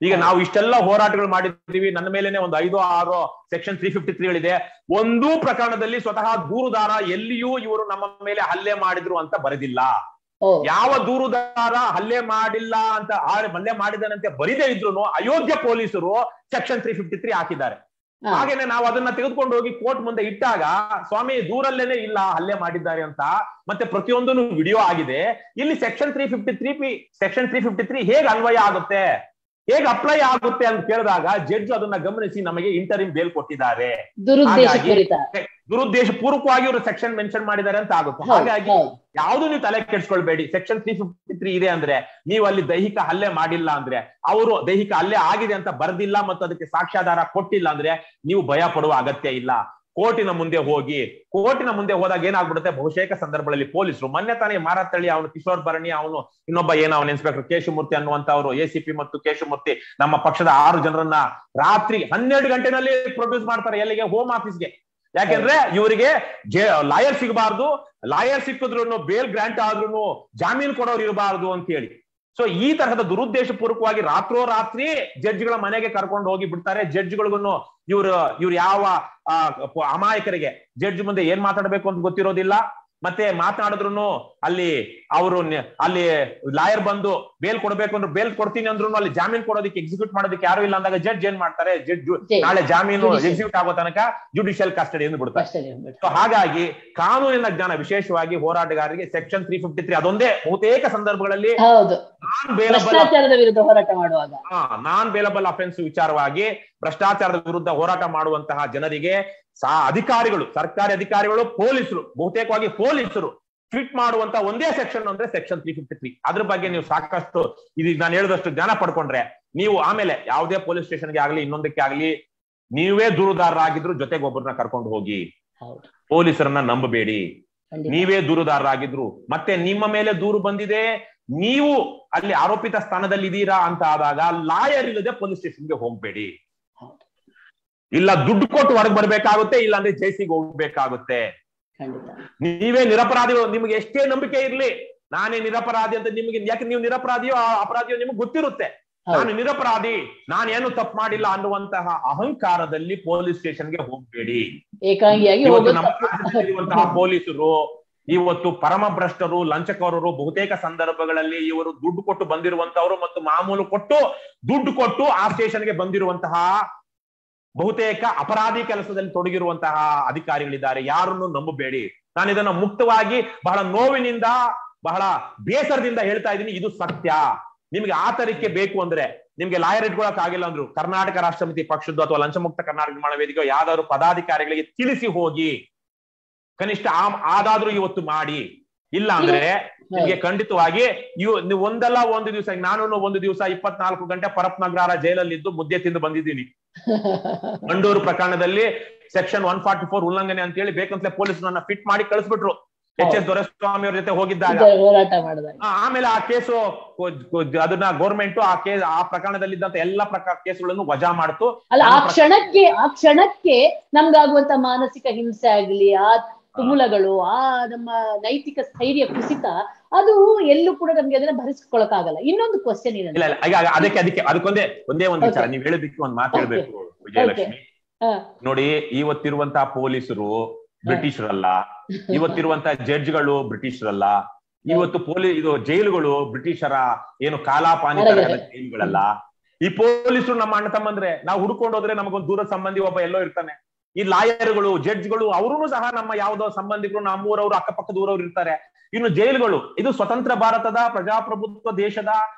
ಈಗ ನಾವು ಇಷ್ಟೆಲ್ಲ ಹೋರಾಟಗಳು ಮಾಡಿದ್ದೀವಿ, ನನ್ನ ಮೇಲೆನೆ ಒಂದು 5-6 ಸೆಕ್ಷನ್ 353 ಇದೆ. ಒಂದೂ ಪ್ರಕರಣದಲ್ಲಿ ಸ್ವತಃ ದೂರುದಾರ ಎಲ್ಲಿಯೂ ಇವರು ನಮ್ಮ ಮೇಲೆ ಹಲ್ಲೆ ಮಾಡಿದ್ರು ಅಂತ ಬರೆದಿಲ್ಲ. ಯಾವ ದೂರುದಾರ ಹಲ್ಲೆ ಮಾಡಿಲ್ಲ ಅಂತ ಹಲ್ಲೆ ಮಾಡಿದಾನಂತೆ ಬರಿದೇ ಇದ್ರು ಅಯೋಗ್ಯ ಪೊಲೀಸರು ಸೆಕ್ಷನ್ 353 ಹಾಕಿದ್ದಾರೆ. ಹಾಗೇನೆ ನಾವು ಅದನ್ನ ತೆಗೆದುಕೊಂಡು ಹೋಗಿ ಕೋರ್ಟ್ ಮುಂದೆ ಇಟ್ಟಾಗ ಸ್ವಾಮಿ ದೂರಲ್ಲೇನೆ ಇಲ್ಲ ಹಲ್ಲೆ ಮಾಡಿದ್ದಾರೆ ಅಂತ, ಮತ್ತೆ ಪ್ರತಿಯೊಂದನ್ನು ವಿಡಿಯೋ ಆಗಿದೆ. ಇಲ್ಲಿ ಸೆಕ್ಷನ್ 353 ಹೇಗೆ ಅನ್ವಯ ಆಗುತ್ತೆ, ಹೇಗೆ ಅಪ್ಲೈ ಆಗುತ್ತೆ ಅಂತ ಕೇಳಿದಾಗ ಜಡ್ಜ್ ಅದನ್ನ ಗಮನಿಸಿ ನಮಗೆ ಇಂಟರಿಮ್ ಬೇಲ್ ಕೊಟ್ಟಿದ್ದಾರೆ. ದುರುದ್ದೇಶ ಪೂರ್ವಕವಾಗಿ ಇವರು ಸೆಕ್ಷನ್ ಮೆನ್ಷನ್ ಮಾಡಿದ್ದಾರೆ ಅಂತ ಆಗುತ್ತೆ. ಹಾಗಾಗಿ ಯಾವ್ದು ನೀವು ತಲೆ ಕೆಡಿಸ್ಕೊಳ್ಬೇಡಿ. ಸೆಕ್ಷನ್ 353 ಇದೆ ಅಂದ್ರೆ ನೀವು ಅಲ್ಲಿ ದೈಹಿಕ ಹಲ್ಲೆ ಮಾಡಿಲ್ಲ ಅಂದ್ರೆ, ಅವರು ದೈಹಿಕ ಹಲ್ಲೆ ಆಗಿದೆ ಅಂತ ಬರ್ದಿಲ್ಲ ಮತ್ತು ಅದಕ್ಕೆ ಸಾಕ್ಷ್ಯಾಧಾರ ಕೊಟ್ಟಿಲ್ಲ ಅಂದ್ರೆ ನೀವು ಭಯ ಪಡುವ ಅಗತ್ಯ ಇಲ್ಲ. ಕೋರ್ಟಿನ ಮುಂದೆ ಹೋದಾಗ ಏನಾಗ್ಬಿಡುತ್ತೆ, ಬಹುಶೇಕ ಸಂದರ್ಭಗಳಲ್ಲಿ ಪೊಲೀಸರು ಮೊನ್ನೆ ತಾನೇ ಮಾರತ್ತಳ್ಳಿ ಅವನು ಕಿಶೋರ್ ಭರಣಿ, ಅವನು ಇನ್ನೊಬ್ಬ ಅವನ ಇನ್ಸ್ಪೆಕ್ಟರ್ ಕೇಶಮೂರ್ತಿ ಅನ್ನುವಂತವ್ರು, ACP ಮತ್ತು ಕೇಶಮೂರ್ತಿ ನಮ್ಮ ಪಕ್ಷದ 6 ಜನರನ್ನ ರಾತ್ರಿ 12 ಗಂಟೆನಲ್ಲಿ ಪ್ರೊಡ್ಯೂಸ್ ಮಾಡ್ತಾರೆ. ಎಲ್ಲಿಗೆ? ಹೋಮ್ ಆಫೀಸ್ಗೆ. ಯಾಕೆಂದ್ರೆ ಇವರಿಗೆ ಲಾಯರ್ ಸಿಗಬಾರ್ದು, ಲಾಯರ್ ಸಿಕ್ಕಿದ್ರು ಬೇಲ್ ಗ್ರಾಂಟ್ ಆದ್ರೂ ಜಾಮೀನು ಕೊಡೋರು ಇರಬಾರ್ದು ಅಂತ ಹೇಳಿ. ಸೊ ಈ ತರಹದ ದುರುದ್ದೇಶ ಪೂರ್ವಕವಾಗಿ ರಾತ್ರೋರಾತ್ರಿ ಜಡ್ಜ್ಗಳ ಮನೆಗೆ ಕರ್ಕೊಂಡು ಹೋಗಿ ಬಿಡ್ತಾರೆ. ಜಡ್ಜ್ಗಳಿಗೂ ಇವ್ರು ಯಾವ ಅಮಾಯಕರಿಗೆ ಜಡ್ಜ್ ಮುಂದೆ ಏನ್ ಮಾತಾಡ್ಬೇಕು ಅಂತ ಗೊತ್ತಿರೋದಿಲ್ಲ. ಮತ್ತೆ ಮಾತನಾಡಿದ್ರು ಅಲ್ಲಿ ಲಾಯರ್ ಬಂದು ಬೇಲ್ ಕೊಡ್ಬೇಕು ಅಂದ್ರೆ ಬೇಲ್ ಕೊಡ್ತೀನಿ ಅಂದ್ರು ಅಲ್ಲಿ ಜಾಮೀನ್ ಕೊಡೋದಕ್ಕೆ ಎಕ್ಸಿಕ್ಯೂಟ್ ಮಾಡೋದಕ್ಕೆ ಯಾರು ಇಲ್ಲ ಅಂದಾಗ ಜಡ್ಜ್ ಏನ್ ಮಾಡ್ತಾರೆ, ಜಡ್ಜ್ ನಾಳೆ ಜಾಮೀನು ಎಕ್ಸಿಕ್ಯೂಟ್ ಆಗೋ ತನಕ ಜುಡಿಷಿಯಲ್ ಕಸ್ಟಡಿ ಎಂದು ಬಿಡ್ತಾರೆ. ಸೊ ಹಾಗಾಗಿ ಕಾನೂನಿನ ಜ್ಞಾನ ವಿಶೇಷವಾಗಿ ಹೋರಾಟಗಾರರಿಗೆ ಸೆಕ್ಷನ್ 353 ಅದೊಂದೇ ಬಹುತೇಕ ಸಂದರ್ಭಗಳಲ್ಲಿ ನಾನ್ ಬೇಲಬಲ್ ಅಫೆನ್ಸ್ ವಿಚಾರವಾಗಿ ಭ್ರಷ್ಟಾಚಾರದ ವಿರುದ್ಧ ಹೋರಾಟ ಮಾಡುವಂತಹ ಜನರಿಗೆ ಅಧಿಕಾರಿಗಳು, ಸರ್ಕಾರಿ ಅಧಿಕಾರಿಗಳು, ಪೊಲೀಸರು, ಬಹುತೇಕವಾಗಿ ಪೊಲೀಸರು ಫಿಟ್ ಮಾಡುವಂತ ಒಂದೇ ಸೆಕ್ಷನ್ ಅಂದ್ರೆ ಸೆಕ್ಷನ್ 353. ಅದ್ರ ಬಗ್ಗೆ ನೀವು ಸಾಕಷ್ಟು ಇದೀಗ ನಾನು ಹೇಳಿದಷ್ಟು ಜ್ಞಾನ ಪಡ್ಕೊಂಡ್ರೆ ನೀವು ಆಮೇಲೆ ಯಾವುದೇ ಪೊಲೀಸ್ ಸ್ಟೇಷನ್ಗೆ ಆಗ್ಲಿ ಇನ್ನೊಂದಕ್ಕೆ ಆಗ್ಲಿ ನೀವೇ ದೂರುದಾರರಾಗಿದ್ರು ಜೊತೆಗೆ ಒಬ್ಬರನ್ನ ಕರ್ಕೊಂಡು ಹೋಗಿ. ಪೊಲೀಸರನ್ನ ನಂಬಬೇಡಿ. ನೀವೇ ದೂರುದಾರರಾಗಿದ್ರು ಮತ್ತೆ ನಿಮ್ಮ ಮೇಲೆ ದೂರು ಬಂದಿದೆ, ನೀವು ಅಲ್ಲಿ ಆರೋಪಿತ ಸ್ಥಾನದಲ್ಲಿ ಇದೀರಾ ಅಂತ ಆದಾಗ ಲಾಯರ್ ಇಲ್ಲದೆ ಪೊಲೀಸ್ ಸ್ಟೇಷನ್ಗೆ ಹೋಗ್ಬೇಡಿ. ಇಲ್ಲ ದುಡ್ಡು ಕೊಟ್ಟು ಹೊರಗೆ ಬರ್ಬೇಕಾಗುತ್ತೆ, ಇಲ್ಲ ಅಂದ್ರೆ ಜೈಸಿಗೆ ಹೋಗ್ಬೇಕಾಗುತ್ತೆ. ನೀವೇ ನಿರಪರಾಧಿ, ನಿಮ್ಗೆ ಎಷ್ಟೇ ನಂಬಿಕೆ ಇರ್ಲಿ ನಾನೇ ನಿರಪರಾಧಿ ಅಂತ ನಿಮ್ಗೆ, ಯಾಕೆ ನೀವು ನಿರಪರಾಧಿಯೋ ಅಪರಾಧಿಯೋ ನಿಮ್ಗೆ ಗೊತ್ತಿರುತ್ತೆ. ನಾನು ನಿರಪರಾಧಿ, ನಾನೇನು ತಪ್ಪು ಮಾಡಿಲ್ಲ ಅನ್ನುವಂತಹ ಅಹಂಕಾರದಲ್ಲಿ ಪೊಲೀಸ್ ಸ್ಟೇಷನ್ಗೆ ಹೋಗ್ಬೇಡಿ. ನಮ್ಮ ಪೊಲೀಸರು ಇವತ್ತು ಪರಮ ಭ್ರಷ್ಟರು, ಲಂಚಕೋರರು. ಬಹುತೇಕ ಸಂದರ್ಭಗಳಲ್ಲಿ ಇವರು ದುಡ್ಡು ಕೊಟ್ಟು ಬಂದಿರುವಂತವರು ಮತ್ತು ಮಾಮೂಲು ಕೊಟ್ಟು ದುಡ್ಡು ಕೊಟ್ಟು ಆ ಸ್ಟೇಷನ್ಗೆ ಬಂದಿರುವಂತಹ ಬಹುತೇಕ ಅಪರಾಧಿ ಕೆಲಸದಲ್ಲಿ ತೊಡಗಿರುವಂತಹ ಅಧಿಕಾರಿಗಳಿದ್ದಾರೆ. ಯಾರನ್ನು ನಂಬಬೇಡಿ. ನಾನು ಇದನ್ನ ಮುಕ್ತವಾಗಿ ಬಹಳ ನೋವಿನಿಂದ ಬಹಳ ಬೇಸರದಿಂದ ಹೇಳ್ತಾ ಇದ್ದೀನಿ. ಇದು ಸತ್ಯ. ನಿಮ್ಗೆ ಆತರಿಕೆ ಬೇಕು ಅಂದ್ರೆ, ನಿಮ್ಗೆ ಲಾಯರ್ ಇಟ್ಕೊಳಕ್ ಆಗಿಲ್ಲ ಅಂದ್ರು ಕರ್ನಾಟಕ ರಾಷ್ಟ್ರ ಸಮಿತಿ ಪಕ್ಷದ್ದು ಅಥವಾ ಲಂಚಮುಕ್ತ ಕರ್ನಾಟಕ ನಿರ್ಮಾಣ ವೇದಿಕೆ ಯಾವ್ದಾದ್ರು ಪದಾಧಿಕಾರಿಗಳಿಗೆ ತಿಳಿಸಿ ಹೋಗಿ, ಕನಿಷ್ಠ ಆದಾದ್ರೂ ಇವತ್ತು ಮಾಡಿ. ಇಲ್ಲ ಅಂದ್ರೆ ನಿಮ್ಗೆ ಖಂಡಿತವಾಗಿ ನೀವು ಒಂದಲ್ಲ ಒಂದು ದಿವಸ, ನಾನು ಒಂದು ದಿವಸ 24 ಗಂಟೆ ಪರಪ್ನಗರ ಜೈಲಲ್ಲಿದ್ದು ಮುದ್ದೆ ತಿಂದು ಬಂದಿದ್ದೀನಿ. ಮಂಡೂರು ಪ್ರಕರಣದಲ್ಲಿ ಸೆಕ್ಷನ್ 144 ಉಲ್ಲಂಘನೆ ಅಂತ ಹೇಳಿ ಬೇಕಂತಲೇ ಪೊಲೀಸರನ್ನ ಫಿಟ್ ಮಾಡಿ ಕಳಿಸ್ಬಿಟ್ರು. HS ದೊರೆಸ್ವಾಮಿ ಅವ್ರ ಜೊತೆ ಹೋಗಿದ್ದಾಗ. ಆಮೇಲೆ ಆ ಕೇಸು ಅದನ್ನ ಗೌರ್ಮೆಂಟ್ ಆ ಪ್ರಕರಣದಲ್ಲಿದ್ದಂತ ಎಲ್ಲಾ ಕೇಸುಗಳನ್ನು ವಜಾ ಮಾಡ್ತು. ಅಲ್ಲ, ಆ ಕ್ಷಣಕ್ಕೆ ನಮ್ಗಾಗುವಂತ ಮಾನಸಿಕ ಹಿಂಸೆ ಆಗ್ಲಿ, ಆ ತುಮುಲಗಳು, ಆ ನಮ್ಮ ನೈತಿಕ ಸ್ಥೈರ್ಯ ಕುಸಿತ, ಅದು ಎಲ್ಲೂ ಕೂಡ ನಮ್ಗೆ ಅದನ್ನ ಭರಿಸ್ಕೊಳಕ್ ಆಗಲ್ಲ. ಇನ್ನೊಂದು ಕ್ವಶನ್ ಇದೆ, ಅದಕ್ಕೊಂದೇ ಒಂದು ವಿಚಾರ ನೀವು ಹೇಳಿದ್ದಕ್ಕೆ ಒಂದು ಮಾತು ಹೇಳ್ಬೇಕು ವಿಜಯಲಕ್ಷ್ಮಿ. ನೋಡಿ, ಇವತ್ತಿರುವಂತಹ ಪೊಲೀಸರು ಬ್ರಿಟಿಷರಲ್ಲ, ಇವತ್ತಿರುವಂತಹ ಜಡ್ಜ್ಗಳು ಬ್ರಿಟಿಷರಲ್ಲ, ಇವತ್ತು ಇದು ಜೈಲುಗಳು ಬ್ರಿಟಿಷರ ಏನು ಕಾಲಾಪಾನಿ ಜೈಲುಗಳಲ್ಲ. ಈ ಪೊಲೀಸರು ನಮ್ಮ ಅಣ್ಣ ತಮ್ಮಂದ್ರೆ, ನಾವು ಹುಡ್ಕೊಂಡು ಹೋದ್ರೆ ನಮಗೊಂದು ದೂರ ಸಂಬಂಧಿ ಒಬ್ಬ ಎಲ್ಲೋ ಇರ್ತಾನೆ. ಈ ಲಾಯರ್ಗಳು, ಜಡ್ಜ್ಗಳು ಅವರೂ ಸಹ ನಮ್ಮ ಯಾವುದೋ ಸಂಬಂಧಿಕರು, ನಮ್ಮೂರವರು, ಅಕ್ಕಪಕ್ಕದ ಊರವ್ರು ಇರ್ತಾರೆ. ಇನ್ನು ಜೈಲುಗಳು, ಇದು ಸ್ವತಂತ್ರ ಭಾರತದ ಪ್ರಜಾಪ್ರಭುತ್ವ ದೇಶದ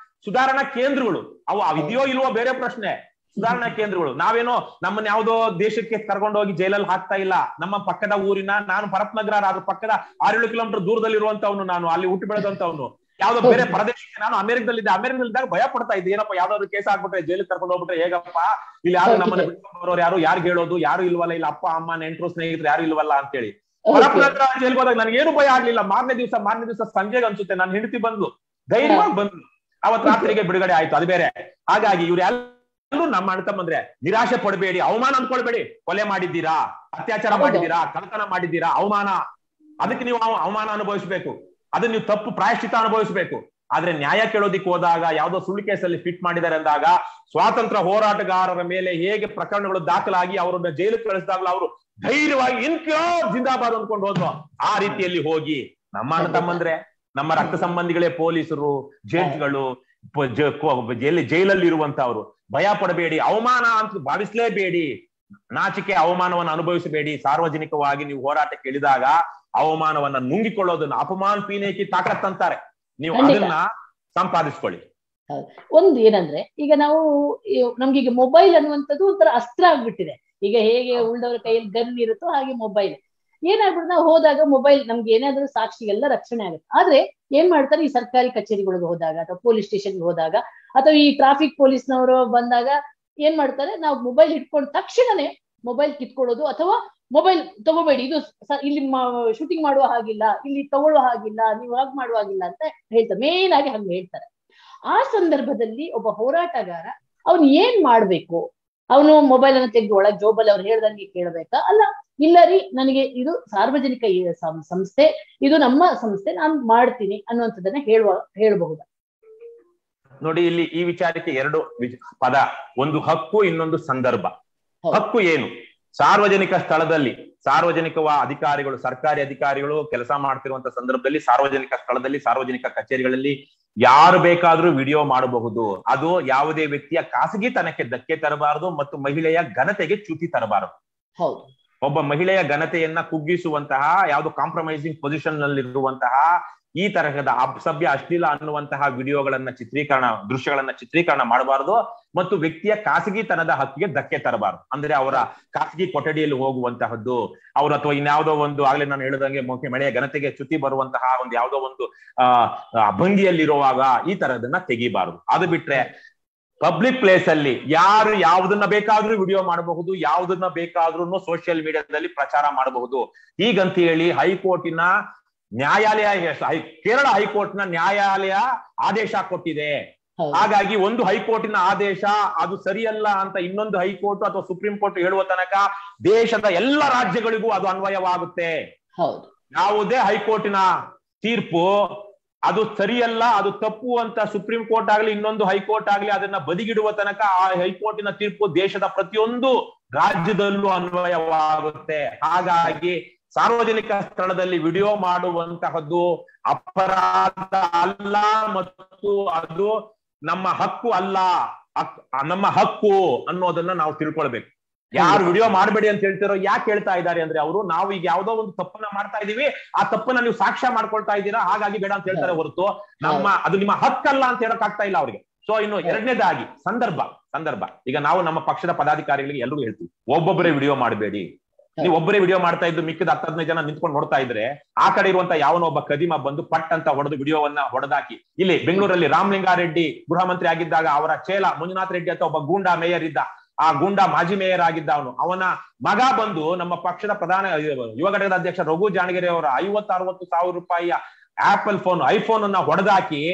ಸುಧಾರಣಾ ಕೇಂದ್ರಗಳು. ಅವು ಇದೆಯೋ ಇಲ್ವೋ ಬೇರೆ ಪ್ರಶ್ನೆ. ಸುಧಾರಣಾ ಕೇಂದ್ರಗಳು. ನಾವೇನೋ ನಮ್ಮನ್ನ ಯಾವುದೋ ದೇಶಕ್ಕೆ ಕರ್ಕೊಂಡು ಹೋಗಿ ಜೈಲಲ್ಲಿ ಹಾಕ್ತಾ ಇಲ್ಲ. ನಮ್ಮ ಪಕ್ಕದ ಊರಿನ, ನಾನು ಪರಪ್ನಗರ ಅದ್ರ ಪಕ್ಕದ 6-7 ಕಿಲೋಮೀಟರ್ ದೂರದಲ್ಲಿ ಇರುವಂತವನು, ನಾನು ಅಲ್ಲಿ ಹುಟ್ಟು ಬೆಳೆದಂತವನು. ಯಾವ್ದೋ ಬೇರೆ ಪ್ರದೇಶಕ್ಕೆ ನಾನು ಅಮೆರಿಕದಲ್ಲಿದ್ದಾಗ ಭಯ ಪಡ್ತಾ ಇದ್ದೆ, ಏನಪ್ಪ ಯಾವ್ದಾದ್ರು ಕೇಸ್ ಆಗ್ಬಿಟ್ರೆ ಜೈಲಿಗೆ ಕರ್ಕೊಂಡು ಹೋಗ್ಬಿಟ್ರೆ ಹೇಗಪ್ಪ, ಇಲ್ಲಿ ಯಾರು ನಮ್ಮನ್ನ ಬಿಟ್ಕೊಂಡ್ಬರೋರು ಯಾರು, ಯಾರು ಹೇಳೋದು, ಯಾರು ಇಲ್ವಲ್ಲ, ಇಲ್ಲ ಅಪ್ಪ ಅಮ್ಮ ನೆಂಟರು ಸ್ನೇಹಿತರು ಯಾರು ಇಲ್ವಲ್ಲ ಅಂತೇಳಿ. ಪರಪ್ನಗರ ಜೈಲ್ಗೆ ಹೋದಾಗ ನನಗೇನು ಭಯ ಆಗ್ಲಿಲ್ಲ. ಮಾರನೇ ದಿವಸ ಸಂಜೆಗೆ ಅನ್ಸುತ್ತೆ ನನ್ನ ಹೆಂಡತಿ ಬಂದ್ಲು, ಧೈರ್ಯವಾಗಿ ಬಂದ್ಲು. ಅವತ್ ರಾತ್ರಿಗೆ ಬಿಡುಗಡೆ ಆಯ್ತು, ಅದು ಬೇರೆ. ಹಾಗಾಗಿ ಇವ್ರೆಲ್ಲರೂ ನಮ್ಮ ಅಣ್ಣ ತಮ್ಮಂದ್ರೆ ನಿರಾಶೆ ಪಡಬೇಡಿ, ಅವಮಾನ ಅನ್ಕೊಳ್ಬೇಡಿ. ಕೊಲೆ ಮಾಡಿದ್ದೀರಾ, ಅತ್ಯಾಚಾರ ಮಾಡಿದ್ದೀರಾ, ಕಳ್ಳತನ ಮಾಡಿದ್ದೀರಾ, ಅವಮಾನ, ಅದಕ್ಕೆ ನೀವು ಅವಮಾನ ಅನುಭವಿಸ್ಬೇಕು. ಅದನ್ನ ನೀವು ತಪ್ಪು ಪ್ರಾಯಶ್ಚಿತ್ತ ಅನುಭವಿಸ್ಬೇಕು. ಆದ್ರೆ ನ್ಯಾಯ ಕೇಳೋದಿಕ್ ಹೋದಾಗ ಯಾವ್ದೋ ಸುಳ್ಳು ಕೇಸಲ್ಲಿ ಫಿಟ್ ಮಾಡಿದ್ದಾರೆ ಅಂದಾಗ ಸ್ವಾತಂತ್ರ್ಯ ಹೋರಾಟಗಾರರ ಮೇಲೆ ಹೇಗೆ ಪ್ರಕರಣಗಳು ದಾಖಲಾಗಿ ಅವರನ್ನ ಜೈಲಿಗೆ ಕಳಿಸಿದಾಗಲೂ ಅವರು ಧೈರ್ಯವಾಗಿ ಇನ್ಕ್ಲಾಬ್ ಜಿಂದಾಬಾದ್ ಅಂದ್ಕೊಂಡು ಹೋದ್ರು. ಆ ರೀತಿಯಲ್ಲಿ ಹೋಗಿ ನಮ್ಮ ಅಣ್ಣ ತಮ್ಮಂದ್ರೆ, ನಮ್ಮ ರಕ್ತ ಸಂಬಂಧಿಗಳೇ ಪೊಲೀಸರು, ಜಡ್ಜ್ಗಳು, ಜೈಲಲ್ಲಿ ಇರುವಂತವ್ರು ಭಯ ಪಡಬೇಡಿ, ಅವಮಾನ ಅಂತ ಭಾವಿಸ್ಲೇಬೇಡಿ, ನಾಚಿಕೆ ಅವಮಾನವನ್ನು ಅನುಭವಿಸಬೇಡಿ. ಸಾರ್ವಜನಿಕವಾಗಿ ನೀವು ಹೋರಾಟಕ್ಕೆ ಇಳಿದಾಗ ಅವಮಾನವನ್ನ ನುಂಗಿಕೊಳ್ಳೋದನ್ನ ಅಪಮಾನ ಪೀನೇಕಿ ತಾಕತ್ ಅಂತಾರೆ, ನೀವು ಅದನ್ನ ಸಂಪಾದಿಸ್ಕೊಳ್ಳಿ. ಒಂದು ಏನಂದ್ರೆ ಈಗ ನಾವು ನಮ್ಗೀಗ ಮೊಬೈಲ್ ಅನ್ನುವಂಥದ್ದು ಒಂಥರ ಅಸ್ತ್ರ ಆಗ್ಬಿಟ್ಟಿದೆ. ಈಗ ಹೇಗೆ ಉಳಿದವರ ಕೈಯಲ್ಲಿ ಗನ್ ಇರುತ್ತೋ ಹಾಗೆ ಮೊಬೈಲ್ ಏನಾಗ್ಬಿಟ್ಟು ನಾವು ಹೋದಾಗ ಮೊಬೈಲ್ ನಮ್ಗೆ ಏನಾದ್ರೂ ಸಾಕ್ಷಿ ಎಲ್ಲ ರಕ್ಷಣೆ ಆಗುತ್ತೆ. ಆದ್ರೆ ಏನ್ ಮಾಡ್ತಾರೆ, ಈ ಸರ್ಕಾರಿ ಕಚೇರಿಗಳಿಗೆ ಹೋದಾಗ ಅಥವಾ ಪೊಲೀಸ್ ಸ್ಟೇಷನ್ಗೆ ಹೋದಾಗ ಅಥವಾ ಈ ಟ್ರಾಫಿಕ್ ಪೊಲೀಸ್ನವರು ಬಂದಾಗ ಏನ್ ಮಾಡ್ತಾರೆ, ನಾವು ಮೊಬೈಲ್ ಇಟ್ಕೊಂಡ ತಕ್ಷಣನೇ ಮೊಬೈಲ್ ಕಿತ್ಕೊಳ್ಳೋದು ಅಥವಾ ಮೊಬೈಲ್ ತಗೋಬೇಡಿ, ಇದು ಇಲ್ಲಿ ಶೂಟಿಂಗ್ ಮಾಡುವ ಹಾಗಿಲ್ಲ, ಇಲ್ಲಿ ತಗೊಳ್ಳೋ ಹಾಗಿಲ್ಲ, ನೀವು ಹಾಗೆ ಮಾಡುವ ಹಾಗಿಲ್ಲ ಅಂತ ಹೇಳ್ತಾರೆ. ಮೇನ್ ಆಗಿ ಹಂಗೆ ಹೇಳ್ತಾರೆ. ಆ ಸಂದರ್ಭದಲ್ಲಿ ಒಬ್ಬ ಹೋರಾಟಗಾರ ಅವನು ಏನ್ ಮಾಡ್ಬೇಕು? ಅವನು ಮೊಬೈಲ್ ಅನ್ನು ತೆಗೆದು ಒಳಗೆ ಜೋಬಲ್ಲಿ ಅವ್ರು ಹೇಳ್ದಂಗೆ ಕೇಳಬೇಕಾ? ಅಲ್ಲ, ಇಲ್ಲ ರೀ, ನನಗೆ ಇದು ಸಾರ್ವಜನಿಕ ಸಂಸ್ಥೆ, ಇದು ನಮ್ಮ ಸಂಸ್ಥೆ, ನಾನು ಮಾಡ್ತೀನಿ ಅನ್ನುವಂಥದ್ದನ್ನ ಹೇಳಬಹುದಾ? ನೋಡಿ, ಇಲ್ಲಿ ಈ ವಿಚಾರಕ್ಕೆ ಎರಡು ಪದ, ಒಂದು ಹಕ್ಕು, ಇನ್ನೊಂದು ಸಂದರ್ಭ. ಹಕ್ಕು ಏನು? ಸಾರ್ವಜನಿಕ ಸ್ಥಳದಲ್ಲಿ ಸಾರ್ವಜನಿಕ ಅಧಿಕಾರಿಗಳು, ಸರ್ಕಾರಿ ಅಧಿಕಾರಿಗಳು ಕೆಲಸ ಮಾಡ್ತಿರುವಂತ ಸಂದರ್ಭದಲ್ಲಿ ಸಾರ್ವಜನಿಕ ಸ್ಥಳದಲ್ಲಿ, ಸಾರ್ವಜನಿಕ ಕಚೇರಿಗಳಲ್ಲಿ ಯಾರು ಬೇಕಾದ್ರೂ ವಿಡಿಯೋ ಮಾಡಬಹುದು. ಅದು ಯಾವುದೇ ವ್ಯಕ್ತಿಯ ಖಾಸಗಿತನಕ್ಕೆ ಧಕ್ಕೆ ತರಬಾರದು ಮತ್ತು ಮಹಿಳೆಯ ಘನತೆಗೆ ಚ್ಯುತಿ ತರಬಾರದು. ಹೌದು, ಒಬ್ಬ ಮಹಿಳೆಯ ಘನತೆಯನ್ನ ಕುಗ್ಗಿಸುವಂತಹ, ಯಾವುದು ಕಾಂಪ್ರಮೈಸಿಂಗ್ ಪೊಸಿಷನ್ ನಲ್ಲಿರುವಂತಹ ಈ ತರಹದ ಅಸಭ್ಯ, ಅಶ್ಲೀಲ ಅನ್ನುವಂತಹ ವಿಡಿಯೋಗಳನ್ನ ದೃಶ್ಯಗಳನ್ನ ಚಿತ್ರೀಕರಣ ಮಾಡಬಾರದು ಮತ್ತು ವ್ಯಕ್ತಿಯ ಖಾಸಗಿತನದ ಹಕ್ಕಿಗೆ ಧಕ್ಕೆ ತರಬಾರದು. ಅಂದ್ರೆ ಅವರ ಖಾಸಗಿ ಕೊಠಡಿಯಲ್ಲಿ ಹೋಗುವಂತಹದ್ದು, ಅವ್ರ ಅಥವಾ ಇನ್ಯಾವುದೋ ಒಂದು, ಆಗ್ಲೇ ನಾನು ಹೇಳಿದಂಗೆ ಮಹಿಳೆಯ ಘನತೆಗೆ ಚ್ಯುತಿ ಬರುವಂತಹ ಒಂದು ಯಾವುದೋ ಒಂದು ಭಂಗಿಯಲ್ಲಿರುವಾಗ ಈ ತರದನ್ನ ತೆಗಿಬಾರದು. ಅದು ಬಿಟ್ರೆ ಪಬ್ಲಿಕ್ ಪ್ಲೇಸ್ ಅಲ್ಲಿ ಯಾರು ಯಾವುದನ್ನ ಬೇಕಾದ್ರೂ ವಿಡಿಯೋ ಮಾಡಬಹುದು, ಯಾವುದನ್ನ ಬೇಕಾದ್ರೂ ಸೋಷಿಯಲ್ ಮೀಡಿಯಾದಲ್ಲಿ ಪ್ರಚಾರ ಮಾಡಬಹುದು. ಹೀಗಂತ ಹೇಳಿ ಹೈಕೋರ್ಟಿನ ನ್ಯಾಯಾಲಯ, ಕೇರಳ ಹೈಕೋರ್ಟ್ನ ನ್ಯಾಯಾಲಯ ಆದೇಶ ಕೊಟ್ಟಿದೆ. ಹಾಗಾಗಿ ಒಂದು ಹೈಕೋರ್ಟಿನ ಆದೇಶ ಅದು ಸರಿಯಲ್ಲ ಅಂತ ಇನ್ನೊಂದು ಹೈಕೋರ್ಟ್ ಅಥವಾ ಸುಪ್ರೀಂ ಕೋರ್ಟ್ ಹೇಳುವ ತನಕ ದೇಶದ ಎಲ್ಲ ರಾಜ್ಯಗಳಿಗೂ ಅದು ಅನ್ವಯವಾಗುತ್ತೆ. ಯಾವುದೇ ಹೈಕೋರ್ಟಿನ ತೀರ್ಪು ಅದು ಸರಿಯಲ್ಲ, ಅದು ತಪ್ಪು ಅಂತ ಸುಪ್ರೀಂ ಕೋರ್ಟ್ ಆಗ್ಲಿ ಇನ್ನೊಂದು ಹೈಕೋರ್ಟ್ ಆಗ್ಲಿ ಅದನ್ನ ಬದಿಗಿಡುವ ತನಕ ಆ ಹೈಕೋರ್ಟಿನ ತೀರ್ಪು ದೇಶದ ಪ್ರತಿಯೊಂದು ರಾಜ್ಯದಲ್ಲೂ ಅನ್ವಯವಾಗುತ್ತೆ. ಹಾಗಾಗಿ ಸಾರ್ವಜನಿಕ ಸ್ಥಳದಲ್ಲಿ ವಿಡಿಯೋ ಮಾಡುವಂತಹದ್ದು ಅಪರಾಧ ಅಲ್ಲ ಮತ್ತು ಅದು ನಮ್ಮ ಹಕ್ಕು ಅಲ್ಲ, ನಮ್ಮ ಹಕ್ಕು ಅನ್ನೋದನ್ನ ನಾವು ತಿಳ್ಕೊಳ್ಬೇಕು. ಯಾರು ವಿಡಿಯೋ ಮಾಡಬೇಡಿ ಅಂತ ಹೇಳ್ತಿರೋ ಯಾಕೆ ಹೇಳ್ತಾ ಇದ್ದಾರೆ ಅಂದ್ರೆ, ಅವರು ನಾವು ಈಗ ಯಾವ್ದೋ ಒಂದು ತಪ್ಪನ್ನ ಮಾಡ್ತಾ ಇದೀವಿ, ಆ ತಪ್ಪನ್ನ ನೀವು ಸಾಕ್ಷ್ಯ ಮಾಡ್ಕೊಳ್ತಾ ಇದ್ದೀರಾ, ಹಾಗಾಗಿ ಬೇಡ ಅಂತ ಹೇಳ್ತಾರೆ ಹೊರತು ಅದು ನಿಮ್ಮ ಹಕ್ಕಲ್ಲ ಅಂತ ಹೇಳಕ್ ಆಗ್ತಾ ಇಲ್ಲ ಅವ್ರಿಗೆ. ಸೊ ಇನ್ನು ಎರಡನೇದಾಗಿ ಸಂದರ್ಭ. ಈಗ ನಾವು ನಮ್ಮ ಪಕ್ಷದ ಪದಾಧಿಕಾರಿಗಳಿಗೆ ಎಲ್ರಿಗೂ ಹೇಳ್ತೀವಿ, ಒಬ್ಬೊಬ್ಬರೇ ವಿಡಿಯೋ ಮಾಡಬೇಡಿ. ನೀವು ಒಬ್ಬರೇ ವಿಡಿಯೋ ಮಾಡ್ತಾ ಇದ್ದು ಮಿಕ್ಕಿದ 10-15 ಜನ ನಿಂತ್ಕೊಂಡು ನೋಡ್ತಾ ಇದ್ರೆ ಆ ಕಡೆ ಇರುವಂತ ಯಾವನೋ ಒಬ್ಬ ಕದಿಮ ಬಂದು ಪಟ್ ಅಂತ ಹೊಡೆದು ವಿಡಿಯೋವನ್ನ ಹೊಡೆದಾಕಿ, ಇಲ್ಲಿ ಬೆಂಗಳೂರಲ್ಲಿ ರಾಮಲಿಂಗಾರೆಡ್ಡಿ ಗೃಹ ಮಂತ್ರಿ ಆಗಿದ್ದಾಗ ಅವರ ಚೇಲ ಮಂಜುನಾಥ್ ರೆಡ್ಡಿ ಅಂತ ಒಬ್ಬ ಗೂಂಡಾ ಮೇಯರ್ ಇದ್ದ, ಆ ಗೂಂಡಾ ಮಾಜಿ ಮೇಯರ್ ಆಗಿದ್ದ ಅವನ ಮಗ ಬಂದು ನಮ್ಮ ಪಕ್ಷದ ಪ್ರಧಾನ ಯುವ ಘಟಕದ ಅಧ್ಯಕ್ಷ ರಘು ಜಾಣಗೆರೆ ಅವರ 50-60 ಸಾವಿರ ರೂಪಾಯಿಯ ಆಪಲ್ ಫೋನ್, ಐಫೋನ್ ಅನ್ನ ಹೊಡೆದಾಕಿ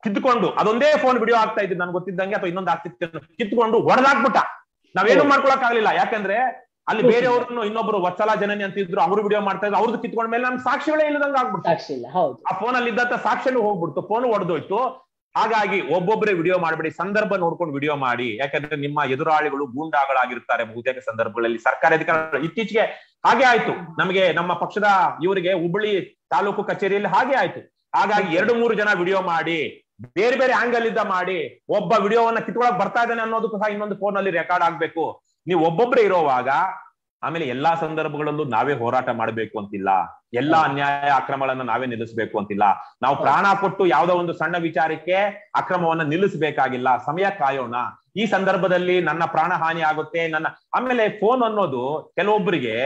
ಕಿತ್ಕೊಂಡು, ಅದೊಂದೇ ಫೋನ್ ವಿಡಿಯೋ ಆಗ್ತಾ ಇದ್ದು ನನ್ಗೆ ಗೊತ್ತಿದ್ದಂಗೆ, ಅಥವಾ ಇನ್ನೊಂದು ಆಗ್ತಿತ್ತು, ಕಿತ್ಕೊಂಡು ಹೊಡೆದಾಕ್ಬಿಟ್ಟ. ನಾವೇನು ಮಾಡ್ಕೊಳಕ್ ಆಗ್ಲಿಲ್ಲ, ಯಾಕಂದ್ರೆ ಅಲ್ಲಿ ಬೇರೆಯವ್ರನ್ನು ಇನ್ನೊಬ್ರು ವತ್ಸಲ ಜನನಿ ಅಂತಿದ್ರು, ಅವರು ವಿಡಿಯೋ ಮಾಡ್ತಾ ಇದ್ರು, ಅವ್ರದ್ದು ಕಿತ್ಕೊಂಡ ಮೇಲೆ ನಮ್ ಸಾಕ್ಷಿಗಳೇ ಇಲ್ಲದಂಗ ಆಗ್ಬಿಡ್ತು. ಆ ಫೋನ್ ಅಲ್ಲಿ ಇದ್ದಂತ ಸಾಕ್ಷಿನೂ ಹೋಗ್ಬಿಡ್ತು, ಫೋನ್ ಹೊಡೆದೋಯ್ತು. ಹಾಗಾಗಿ ಒಬ್ಬೊಬ್ಬರೇ ವಿಡಿಯೋ ಮಾಡಬೇಡಿ, ಸಂದರ್ಭ ನೋಡ್ಕೊಂಡು ವಿಡಿಯೋ ಮಾಡಿ. ಯಾಕಂದ್ರೆ ನಿಮ್ಮ ಎದುರಾಳಿಗಳು ಗೂಂಡಾಗಳಾಗಿರ್ತಾರೆ ಬಹುತೇಕ ಸಂದರ್ಭಗಳಲ್ಲಿ. ಸರ್ಕಾರಿ ಅಧಿಕಾರಿಗಳು ಇತ್ತೀಚೆಗೆ ಹಾಗೆ ಆಯ್ತು, ನಮಗೆ ನಮ್ಮ ಪಕ್ಷದ ಇವರಿಗೆ ಹುಬ್ಬಳ್ಳಿ ತಾಲೂಕು ಕಚೇರಿಯಲ್ಲಿ ಹಾಗೆ ಆಯ್ತು. ಹಾಗಾಗಿ 2-3 ಜನ ವಿಡಿಯೋ ಮಾಡಿ, ಬೇರೆ ಬೇರೆ ಆಂಗಲ್ ಇದ್ದ ಮಾಡಿ, ಒಬ್ಬ ವಿಡಿಯೋವನ್ನ ಕಿತ್ಕೊಳಕ್ ಬರ್ತಾ ಇದ್ದಾನೆ ಅನ್ನೋದು ಸಹ ಇನ್ನೊಂದು ಫೋನ್ ಅಲ್ಲಿ ರೆಕಾರ್ಡ್ ಆಗ್ಬೇಕು. ನೀವು ಒಬ್ಬೊಬ್ಬರೇ ಇರೋವಾಗ ಆಮೇಲೆ ಎಲ್ಲಾ ಸಂದರ್ಭಗಳಲ್ಲೂ ನಾವೇ ಹೋರಾಟ ಮಾಡಬೇಕು ಅಂತಿಲ್ಲ, ಎಲ್ಲಾ ಅನ್ಯಾಯ ಅಕ್ರಮಗಳನ್ನ ನಾವೇ ನಿಲ್ಲಿಸಬೇಕು ಅಂತಿಲ್ಲ. ನಾವು ಪ್ರಾಣ ಕೊಟ್ಟು ಯಾವ್ದೋ ಒಂದು ಸಣ್ಣ ವಿಚಾರಕ್ಕೆ ಅಕ್ರಮವನ್ನ ನಿಲ್ಲಿಸಬೇಕಾಗಿಲ್ಲ, ಸಮಯ ಕಾಯೋಣ. ಈ ಸಂದರ್ಭದಲ್ಲಿ ನನ್ನ ಪ್ರಾಣ ಹಾನಿ ಆಗುತ್ತೆ, ಆಮೇಲೆ ಫೋನ್ ಅನ್ನೋದು ಕೆಲವೊಬ್ಬರಿಗೆ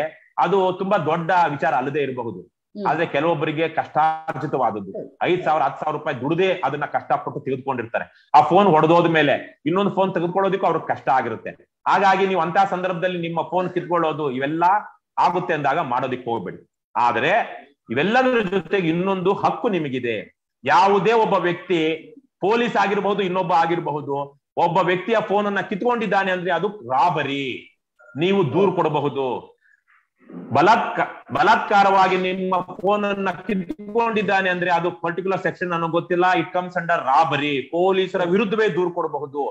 ಅದು ತುಂಬಾ ದೊಡ್ಡ ವಿಚಾರ ಅಲ್ಲದೆ ಇರಬಹುದು, ಆದ್ರೆ ಕೆಲವೊಬ್ಬರಿಗೆ ಕಷ್ಟಾರ್ಜಿತವಾದದ್ದು. 5,000-10,000 ರೂಪಾಯಿ ದುಡ್ದೇ ಅದನ್ನ ಕಷ್ಟಪಟ್ಟು ತೆಗೆದುಕೊಂಡಿರ್ತಾರೆ. ಆ ಫೋನ್ ಹೊಡೆದೋದ ಮೇಲೆ ಇನ್ನೊಂದು ಫೋನ್ ತೆಗೆದುಕೊಳ್ಳೋದಕ್ಕೂ ಅವ್ರಿಗೆ ಕಷ್ಟ ಆಗಿರುತ್ತೆ. ಹಾಗಾಗಿ ನೀವು ಅಂತ ಸಂದರ್ಭದಲ್ಲಿ ನಿಮ್ಮ ಫೋನ್ ಕಿತ್ಕೊಳ್ಳೋದು ಇವೆಲ್ಲ ಆಗುತ್ತೆ ಅಂದಾಗ ಮಾಡೋದಿಕ್ಕೆ ಹೋಗ್ಬೇಡಿ. ಆದ್ರೆ ಇವೆಲ್ಲದರ ಜೊತೆಗೆ ಇನ್ನೊಂದು ಹಕ್ಕು ನಿಮಗಿದೆ. ಯಾವುದೇ ಒಬ್ಬ ವ್ಯಕ್ತಿ, ಪೊಲೀಸ್ ಆಗಿರಬಹುದು, ಇನ್ನೊಬ್ಬ ಆಗಿರಬಹುದು, ಒಬ್ಬ ವ್ಯಕ್ತಿಯ ಫೋನ್ ಅನ್ನ ಕಿತ್ಕೊಂಡಿದ್ದಾನೆ ಅಂದ್ರೆ ಅದು ರಾಬರಿ, ನೀವು ದೂರು ಕೊಡಬಹುದು. ಬಲಾತ್ಕಾರವಾಗಿ ನಿಮ್ಮ ಫೋನ್ ಅನ್ನ ಕಿತ್ಕೊಂಡಿದ್ದಾನೆ ಅಂದ್ರೆ ಅದು ಪರ್ಟಿಕ್ಯುಲರ್ ಸೆಕ್ಷನ್ ನನಗೆ ಗೊತ್ತಿಲ್ಲ. It comes under robbery. ಪೊಲೀಸರ ವಿರುದ್ಧವೇ ದೂರು ಕೊಡಬಹುದು.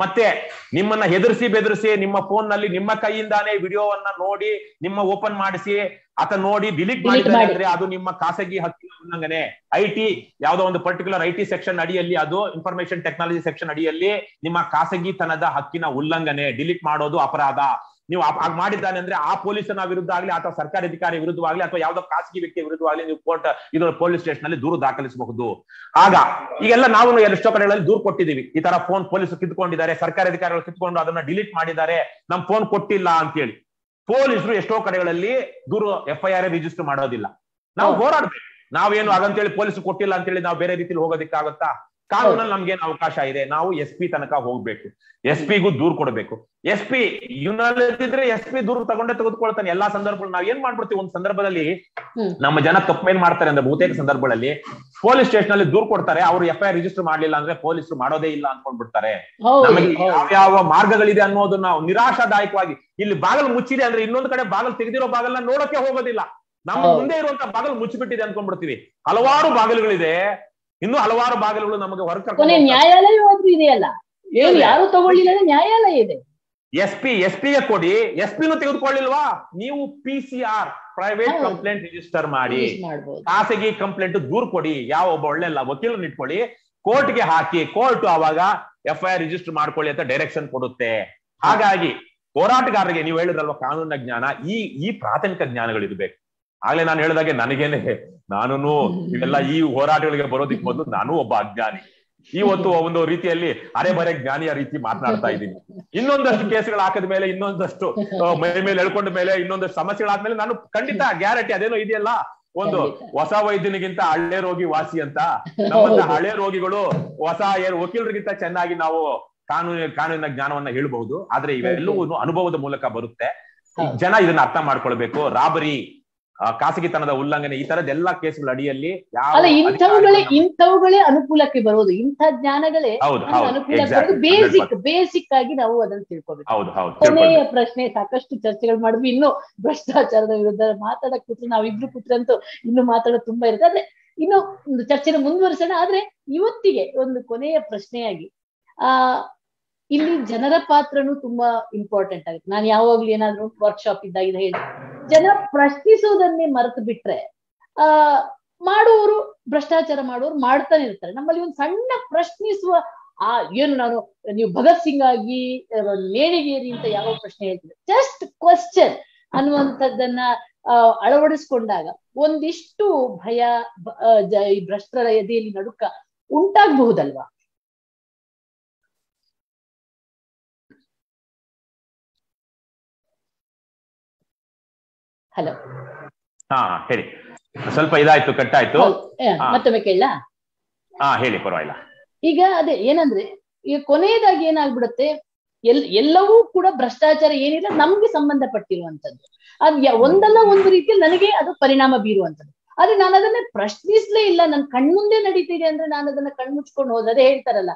ಮತ್ತೆ ನಿಮ್ಮನ್ನ ಹೆದರ್ಸಿ ಬೆದರಿಸಿ ನಿಮ್ಮ ಫೋನ್ ನಲ್ಲಿ ನಿಮ್ಮ ಕೈಯಿಂದಾನೇ ವಿಡಿಯೋವನ್ನ ನೋಡಿ ನಿಮ್ಮ ಓಪನ್ ಮಾಡಿಸಿ ಆತ ನೋಡಿ ಡಿಲೀಟ್ ಮಾಡಿದ್ದಾನೆ ಅಂದ್ರೆ ಅದು ನಿಮ್ಮ ಖಾಸಗಿ ಹಕ್ಕಿನ ಉಲ್ಲಂಘನೆ. ಐಟಿ ಯಾವುದೋ ಒಂದು ಪರ್ಟಿಕ್ಯುಲರ್ ಐಟಿ ಸೆಕ್ಷನ್ ಅಡಿಯಲ್ಲಿ, ಅದು ಇನ್ಫಾರ್ಮೇಶನ್ ಟೆಕ್ನಾಲಜಿ ಸೆಕ್ಷನ್ ಅಡಿಯಲ್ಲಿ ನಿಮ್ಮ ಖಾಸಗಿತನದ ಹಕ್ಕಿನ ಉಲ್ಲಂಘನೆ. ಡಿಲೀಟ್ ಮಾಡೋದು ಅಪರಾಧ. ನೀವು ಆಗ ಮಾಡಿದ್ದಾನೆ ಅಂದ್ರೆ ಆ ಪೊಲೀಸನ ವಿರುದ್ಧ ಆಗ್ಲಿ ಅಥವಾ ಸರ್ಕಾರಿ ಅಧಿಕಾರಿ ವಿರುದ್ಧವಾಗ್ಲಿ ಅಥವಾ ಯಾವುದೋ ಖಾಸಗಿ ವ್ಯಕ್ತಿಯ ವಿರುದ್ಧವಾಗ್ಲಿ ನೀವು ಕೋರ್ಟ್ ಇದು ಪೊಲೀಸ್ ಸ್ಟೇಷನ್ ಅಲ್ಲಿ ದೂರು ದಾಖಲಿಸಬಹುದು. ಆಗ ಈಗೆಲ್ಲ ನಾವು ಎಷ್ಟೋ ಕಡೆಗಳಲ್ಲಿ ದೂರು ಕೊಟ್ಟಿದ್ದೀವಿ, ಈ ತರ ಫೋನ್ ಪೊಲೀಸರು ಕಿತ್ಕೊಂಡಿದ್ದಾರೆ, ಸರ್ಕಾರಿ ಅಧಿಕಾರಿಗಳು ಕಿತ್ಕೊಂಡು ಅದನ್ನ ಡಿಲೀಟ್ ಮಾಡಿದ್ದಾರೆ, ನಮ್ ಫೋನ್ ಕೊಟ್ಟಿಲ್ಲ ಅಂತೇಳಿ. ಪೊಲೀಸರು ಎಷ್ಟೋ ಕಡೆಗಳಲ್ಲಿ ದೂರು FIR ರಿಜಿಸ್ಟರ್ ಮಾಡೋದಿಲ್ಲ. ನಾವು ಹೋರಾಡ್ಬೇಕು. ನಾವೇನು ಹಾಗಂತೇಳಿ ಪೊಲೀಸರು ಕೊಟ್ಟಿಲ್ಲ ಅಂತೇಳಿ ನಾವು ಬೇರೆ ರೀತಿಯಲ್ಲಿ ಹೋಗೋದಿಕ್ಕಾಗತ್ತಾ? ಕಾನೂನಲ್ಲಿ ನಮ್ಗೇನು ಅವಕಾಶ ಇದೆ? ನಾವು SP ತನಕ ಹೋಗ್ಬೇಕು, SP-ಗೂ ದೂರು ಕೊಡಬೇಕು. SP ಇದ್ರೆ SP ದೂರು ತಗೊಂಡೇ ತೆಗೆದುಕೊಳ್ತಾನೆ ಎಲ್ಲಾ ಸಂದರ್ಭಗಳು. ನಾವ್ ಏನ್ ಮಾಡ್ಬಿಡ್ತೀವಿ, ಒಂದ್ ಸಂದರ್ಭದಲ್ಲಿ ನಮ್ಮ ಜನ ತಪ್ಪೇನ್ ಮಾಡ್ತಾರೆ ಅಂದ್ರೆ ಬಹುತೇಕ ಸಂದರ್ಭಗಳಲ್ಲಿ ಪೊಲೀಸ್ ಸ್ಟೇಷನ್ ಅಲ್ಲಿ ದೂರು ಕೊಡ್ತಾರೆ, ಅವರು FIR ರಿಜಿಸ್ಟರ್ ಮಾಡ್ಲಿಲ್ಲ ಅಂದ್ರೆ ಪೊಲೀಸರು ಮಾಡೋದೇ ಇಲ್ಲ ಅನ್ಕೊಂಡ್ಬಿಡ್ತಾರೆ. ನಮಗೆ ಯಾವ ಮಾರ್ಗಗಳಿದೆ ಅನ್ನೋದು ನಾವು ನಿರಾಶಾದಾಯಕವಾಗಿ, ಇಲ್ಲಿ ಬಾಗಿಲು ಮುಚ್ಚಿದೆ ಅಂದ್ರೆ ಇನ್ನೊಂದು ಕಡೆ ಬಾಗಿಲು ತೆಗೆದಿರೋ ಬಾಗಿಲನ್ನ ನೋಡಕ್ಕೆ ಹೋಗೋದಿಲ್ಲ. ನಮ್ಮ ಮುಂದೆ ಇರುವಂತ ಬಾಗಿಲು ಮುಚ್ಚಿಬಿಟ್ಟಿದೆ ಅನ್ಕೊಂಡ್ಬಿಡ್ತೀವಿ. ಹಲವಾರು ಬಾಗಿಲುಗಳಿದೆ, ಇನ್ನು ಹಲವಾರು ಬಾಗಿಲುಗಳು ನಮಗೆ ಹೊರಗೆ. ನ್ಯಾಯಾಲಯವಾದ್ರೂ ಇದೆಯಲ್ಲ, ಯಾರು ತಗೊಳ್ಳಿಲ್ಲ, ನ್ಯಾಯಾಲಯ ಇದೆ. SP-ಗೆ ಕೊಡಿ. SP-ನೂ ತೆಗೆದುಕೊಳ್ಳಿಲ್ವಾ? ನೀವು PCR ಪ್ರೈವೇಟ್ ಕಂಪ್ಲೇಂಟ್ ರಿಜಿಸ್ಟರ್ ಮಾಡಿ, ಖಾಸಗಿ ಕಂಪ್ಲೇಂಟ್ ದೂರು ಕೊಡಿ. ಯಾವ ಒಬ್ಬ ಒಳ್ಳೆ ವಕೀಲರನ್ನ ಇಟ್ಕೊಳ್ಳಿ, ಕೋರ್ಟ್ಗೆ ಹಾಕಿ, ಕೋರ್ಟ್ ಆವಾಗ FIR ರಿಜಿಸ್ಟರ್ ಮಾಡ್ಕೊಳ್ಳಿ ಅಂತ ಡೈರೆಕ್ಷನ್ ಕೊಡುತ್ತೆ. ಹಾಗಾಗಿ ಹೋರಾಟಗಾರರಿಗೆ ನೀವು ಹೇಳಿದ್ರಲ್ವಾ ಕಾನೂನಿನ ಜ್ಞಾನ, ಈ ಪ್ರಾಥಮಿಕ ಜ್ಞಾನಗಳಿರ್ಬೇಕು. ಆಗ್ಲೇ ನಾನು ಹೇಳಿದಾಗೆ ನನಗೇನೆ ನಾನು ಇವೆಲ್ಲ ಈ ಹೋರಾಟಗಳಿಗೆ ಬರೋದಿಕ್ ಮೊದಲು ನಾನು ಒಬ್ಬ ಅಜ್ಞಾನಿ. ಇವತ್ತು ಒಂದು ರೀತಿಯಲ್ಲಿ ಅರೆಬರೆ ಜ್ಞಾನಿಯ ರೀತಿ ಮಾತನಾಡ್ತಾ ಇದ್ದೀನಿ. ಇನ್ನೊಂದಷ್ಟು ಕೇಸ್ಗಳು ಹಾಕಿದ ಮೇಲೆ, ಇನ್ನೊಂದಷ್ಟು ಮೈ ಮೇಲೆ ಎಳ್ಕೊಂಡ ಮೇಲೆ, ಇನ್ನೊಂದಷ್ಟು ಸಮಸ್ಯೆಗಳಾದ್ಮೇಲೆ ನಾನು ಖಂಡಿತ ಗ್ಯಾರಂಟಿ ಅದೇನೋ ಇದೆಯಲ್ಲ, ಒಂದು ಹೊಸ ವೈದ್ಯನಿಗಿಂತ ಹಳೆ ರೋಗಿ ವಾಸಿ ಅಂತ. ನಮ್ಮಂತ ಹಳೆ ರೋಗಿಗಳು ಹೊಸ ವಕೀಲರಿಗಿಂತ ಚೆನ್ನಾಗಿ ನಾವು ಕಾನೂನಿನ ಜ್ಞಾನವನ್ನ ಹೇಳ್ಬಹುದು. ಆದ್ರೆ ಇವೆಲ್ಲವೂ ಅನುಭವದ ಮೂಲಕ ಬರುತ್ತೆ. ಜನ ಇದನ್ನ ಅರ್ಥ ಮಾಡ್ಕೊಳ್ಬೇಕು. ರಾಬರಿ, ಖಾಸಗಿತನದ ಉಲ್ಲಂಘನೆ, ಈ ತರದ ಎಲ್ಲಾ ಕೇಸ್ಗಳ ಅಡಿಯಲ್ಲಿ ಇಂಥವುಗಳೇ ಅನುಕೂಲಕ್ಕೆ ಬರೋದು. ಇಂಥ ಜ್ಞಾನಗಳೇ ಅನುಕೂಲಕ್ಕೆ ಬೇಸಿಕ್ ಆಗಿ ನಾವು ಅದನ್ನು ತಿಳ್ಕೊಬೇಕು. ಕೊನೆಯ ಪ್ರಶ್ನೆ, ಸಾಕಷ್ಟು ಚರ್ಚೆಗಳು ಮಾಡಿದ್ವಿ, ಇನ್ನು ಭ್ರಷ್ಟಾಚಾರದ ವಿರುದ್ಧ ಮಾತಾಡಕ್ ಕೂತ್ರೆ ನಾವಿಬ್ರು ಕೂತ್ರಂತೂ ಇನ್ನು ಮಾತಾಡೋದು ತುಂಬಾ ಇರುತ್ತೆ. ಆದ್ರೆ ಇನ್ನು ಒಂದು ಚರ್ಚೆನ ಮುಂದುವರಿಸೋಣ. ಆದ್ರೆ ಇವತ್ತಿಗೆ ಒಂದು ಕೊನೆಯ ಪ್ರಶ್ನೆಯಾಗಿ, ಇಲ್ಲಿ ಜನರ ಪಾತ್ರನೂ ತುಂಬಾ ಇಂಪಾರ್ಟೆಂಟ್ ಆಗುತ್ತೆ. ನಾನು ಯಾವಾಗ್ಲೂ ಏನಾದ್ರು ವರ್ಕ್ಶಾಪ್ ಇದ್ದಾಗ ಹೇಳಿ, ಜನ ಪ್ರಶ್ನಿಸುವುದನ್ನೇ ಮರೆತು ಬಿಟ್ರೆ ಮಾಡುವವರು, ಭ್ರಷ್ಟಾಚಾರ ಮಾಡುವವರು ಮಾಡ್ತಾನೆ ಇರ್ತಾರೆ. ನಮ್ಮಲ್ಲಿ ಒಂದು ಸಣ್ಣ ಪ್ರಶ್ನಿಸುವ ನೀವು ಭಗತ್ ಸಿಂಗ್ ಆಗಿ ನೇಣಿಗೇರಿ ಅಂತ ಯಾವ ಪ್ರಶ್ನೆ ಹೇಳ್ತಿದ್ರೆ, ಜಸ್ಟ್ ಕ್ವಶನ್ ಅನ್ನುವಂಥದ್ದನ್ನ ಅಳವಡಿಸ್ಕೊಂಡಾಗ ಒಂದಿಷ್ಟು ಭಯ, ಈ ಭ್ರಷ್ಟರ ಎದೆಯಲ್ಲಿ ನಡುಕ ಉಂಟಾಗಬಹುದಲ್ವಾ? ಹಲೋ, ಹೇಳಿ. ಸ್ವಲ್ಪ ಇದಾಯ್ತು, ಕಟ್ಟಾಯ್ತು, ಮತ್ತೊಮ್ಮೆ ಕೇಳ. ಹೇಳಿ, ಪರವಾಗಿಲ್ಲ. ಈಗ ಅದೇ ಏನಂದ್ರೆ, ಈಗ ಕೊನೆಯದಾಗಿ ಏನಾಗ್ಬಿಡುತ್ತೆ, ಎಲ್ಲವೂ ಕೂಡ ಭ್ರಷ್ಟಾಚಾರ ಏನಿಲ್ಲ ನಮ್ಗೆ ಸಂಬಂಧಪಟ್ಟಿರುವಂತದ್ದು. ಒಂದಲ್ಲ ಒಂದು ರೀತಿಯಲ್ಲಿ ನನಗೆ ಅದು ಪರಿಣಾಮ ಬೀರುವಂತದ್ದು. ಆದ್ರೆ ನಾನು ಅದನ್ನ ಪ್ರಶ್ನಿಸ್ಲೇ ಇಲ್ಲ, ನನ್ ಕಣ್ಮುಂದೆ ನಡೀತಿದೆ ಅಂದ್ರೆ ನಾನು ಅದನ್ನ ಕಣ್ಮುಚ್ಕೊಂಡು ಹೋದ್ರೆ, ಅದೇ ಹೇಳ್ತಾರಲ್ಲ,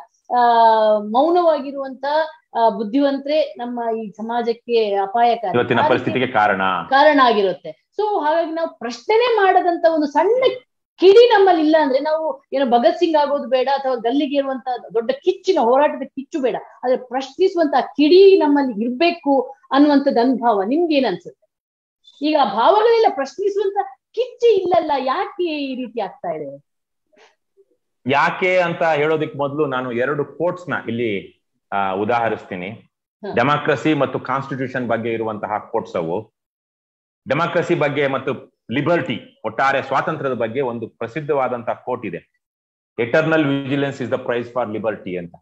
ಮೌನವಾಗಿರುವಂತ ಬುದ್ಧಿವಂತರೆ ನಮ್ಮ ಈ ಸಮಾಜಕ್ಕೆ ಅಪಾಯಕಾರಿ ಪರಿಸ್ಥಿತಿಗೆ ಕಾರಣ ಆಗಿರುತ್ತೆ. ಸೊ ಹಾಗಾಗಿ ನಾವು ಪ್ರಶ್ನೆ ಮಾಡದಂತ ಒಂದು ಸಣ್ಣ ಕಿಡಿ ನಮ್ಮಲ್ಲಿ ಇಲ್ಲ ಅಂದ್ರೆ, ನಾವು ಏನೋ ಭಗತ್ ಸಿಂಗ್ ಆಗೋದು ಬೇಡ, ಅಥವಾ ಗಲ್ಲಿಗೆ ಇರುವಂತ ದೊಡ್ಡ ಕಿಚ್ಚಿನ ಹೋರಾಟದ ಕಿಚ್ಚು ಬೇಡ, ಆದ್ರೆ ಪ್ರಶ್ನಿಸುವಂತ ಕಿಡಿ ನಮ್ಮಲ್ಲಿ ಇರ್ಬೇಕು ಅನ್ನುವಂಥದ್ದು ಅನುಭವ ನಿಮ್ಗೆ ಏನ್ ಅನ್ಸುತ್ತೆ? ಈಗ ಭಾವಗಳೆಲ್ಲ ಪ್ರಶ್ನಿಸುವಂತ ಕಿಚ್ಚಿ ಇಲ್ಲಲ್ಲ, ಯಾಕೆ ಈ ರೀತಿ ಆಗ್ತಾ ಇದೆ? ಯಾಕೆ ಅಂತ ಹೇಳೋದಿಕ್ ಮೊದಲು ನಾನು 2 ಕೋಟ್ಸ್ ನ ಇಲ್ಲಿ ಉದಾಹರಿಸ್ತೀನಿ. ಡೆಮಾಕ್ರಸಿ ಮತ್ತು ಕಾನ್ಸ್ಟಿಟ್ಯೂಷನ್ ಬಗ್ಗೆ ಇರುವಂತಹ ಕೋಟ್ಸ್ ಅವು. ಡೆಮಾಕ್ರಸಿ ಬಗ್ಗೆ ಮತ್ತು ಲಿಬರ್ಟಿ, ಒಟ್ಟಾರೆ ಸ್ವಾತಂತ್ರ್ಯದ ಬಗ್ಗೆ ಒಂದು ಪ್ರಸಿದ್ಧವಾದಂತಹ ಕೋಟ್ ಇದೆ. Eternal vigilance is the price for liberty ಅಂತ.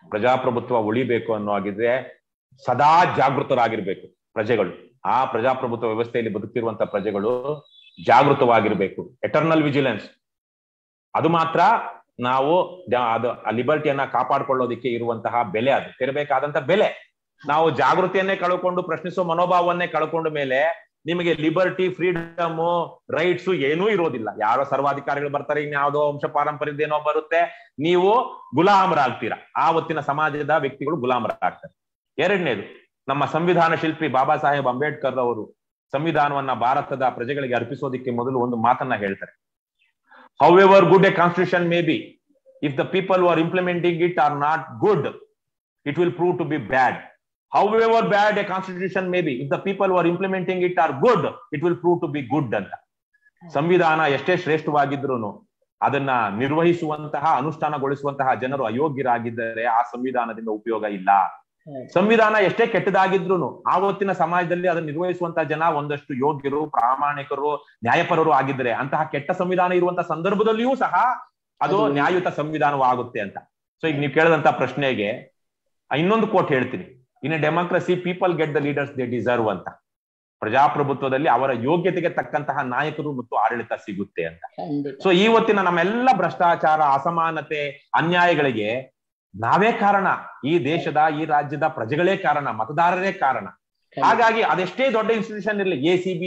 ಪ್ರಜಾಪ್ರಭುತ್ವ ಉಳಿಬೇಕು ಅನ್ನೋ ಆಗಿದ್ರೆ ಸದಾ ಜಾಗೃತರಾಗಿರ್ಬೇಕು ಪ್ರಜೆಗಳು. ಆ ಪ್ರಜಾಪ್ರಭುತ್ವ ವ್ಯವಸ್ಥೆಯಲ್ಲಿ ಬದುಕಿರುವಂತಹ ಪ್ರಜೆಗಳು ಜಾಗೃತವಾಗಿರ್ಬೇಕು. ಎಟರ್ನಲ್ ವಿಜಿಲೆನ್ಸ್, ಅದು ಮಾತ್ರ ನಾವು ಅದು ಲಿಬರ್ಟಿಯನ್ನ ಕಾಪಾಡ್ಕೊಳ್ಳೋದಿಕ್ಕೆ ಇರುವಂತಹ ಬೆಲೆ, ಅದು ತೆರಬೇಕಾದಂತ ಬೆಲೆ. ನಾವು ಜಾಗೃತಿಯನ್ನೇ ಕಳ್ಕೊಂಡು ಪ್ರಶ್ನಿಸುವ ಮನೋಭಾವವನ್ನೇ ಕಳ್ಕೊಂಡ ಮೇಲೆ ನಿಮಗೆ ಲಿಬರ್ಟಿ, ಫ್ರೀಡಮ್, ರೈಟ್ಸ್ ಏನೂ ಇರೋದಿಲ್ಲ. ಯಾರೋ ಸರ್ವಾಧಿಕಾರಿಗಳು ಬರ್ತಾರೆ, ಇನ್ಯಾವುದೋ ವಂಶ ಪಾರಂಪರ್ಯದೇನೋ ಬರುತ್ತೆ, ನೀವು ಗುಲಾಮರಾಗ್ತೀರಾ. ಆವತ್ತಿನ ಸಮಾಜದ ವ್ಯಕ್ತಿಗಳು ಗುಲಾಮರಾಗ್ತಾರೆ. 2ನೇದು, ನಮ್ಮ ಸಂವಿಧಾನ ಶಿಲ್ಪಿ ಬಾಬಾ ಸಾಹೇಬ್ ಅಂಬೇಡ್ಕರ್ ಅವರು ಸಂವಿಧಾನವನ್ನ ಭಾರತದ ಪ್ರಜೆಗಳಿಗೆ ಅರ್ಪಿಸೋದಕ್ಕೆ ಮೊದಲು ಒಂದು ಮಾತನ್ನ ಹೇಳ್ತಾರೆ. However good a constitution may be, if the people who are implementing it are not good, it will prove to be bad. However bad a constitution may be, if the people who are implementing it are good, it will prove to be good ಅಂತ. ಸಂವಿಧಾನ ಎಷ್ಟೇ ಶ್ರೇಷ್ಠವಾಗಿದ್ರು ಅದನ್ನ ನಿರ್ವಹಿಸುವಂತಹ ಅನುಷ್ಠಾನಗೊಳಿಸುವಂತಹ ಜನರು ಅಯೋಗ್ಯರಾಗಿದ್ದರೆ ಆ ಸಂವಿಧಾನದಿಂದ ಉಪಯೋಗ ಇಲ್ಲ. ಸಂವಿಧಾನ ಎಷ್ಟೇ ಕೆಟ್ಟದಾಗಿದ್ರು ಆವತ್ತಿನ ಸಮಾಜದಲ್ಲಿ ಅದನ್ನು ನಿರ್ವಹಿಸುವಂತಹ ಜನ ಒಂದಷ್ಟು ಯೋಗ್ಯರು, ಪ್ರಾಮಾಣಿಕರು, ನ್ಯಾಯಪರರು ಆಗಿದ್ರೆ ಅಂತಹ ಕೆಟ್ಟ ಸಂವಿಧಾನ ಇರುವಂತಹ ಸಂದರ್ಭದಲ್ಲಿಯೂ ಸಹ ಅದು ನ್ಯಾಯಯುತ ಸಂವಿಧಾನವಾಗುತ್ತೆ ಅಂತ. ಸೊ ಈಗ ನೀವು ಕೇಳಿದಂತ ಪ್ರಶ್ನೆಗೆ ಇನ್ನೊಂದು ಕೋಟ್ ಹೇಳ್ತೀನಿ. In a democracy people get the leaders they deserve ಅಂತ. ಪ್ರಜಾಪ್ರಭುತ್ವದಲ್ಲಿ ಅವರ ಯೋಗ್ಯತೆಗೆ ತಕ್ಕಂತಹ ನಾಯಕರು ಮತ್ತು ಆಡಳಿತ ಸಿಗುತ್ತೆ ಅಂತ. ಸೊ ಇವತ್ತಿನ ನಮ್ಮೆಲ್ಲ ಭ್ರಷ್ಟಾಚಾರ, ಅಸಮಾನತೆ, ಅನ್ಯಾಯಗಳಿಗೆ ನಾವೇ ಕಾರಣ. ಈ ದೇಶದ, ಈ ರಾಜ್ಯದ ಪ್ರಜೆಗಳೇ ಕಾರಣ, ಮತದಾರರೇ ಕಾರಣ. ಹಾಗಾಗಿ ಅದೆಷ್ಟೇ ದೊಡ್ಡ ಇನ್ಸ್ಟಿಟ್ಯೂಷನ್ ಇರ್ಲಿ, ACB,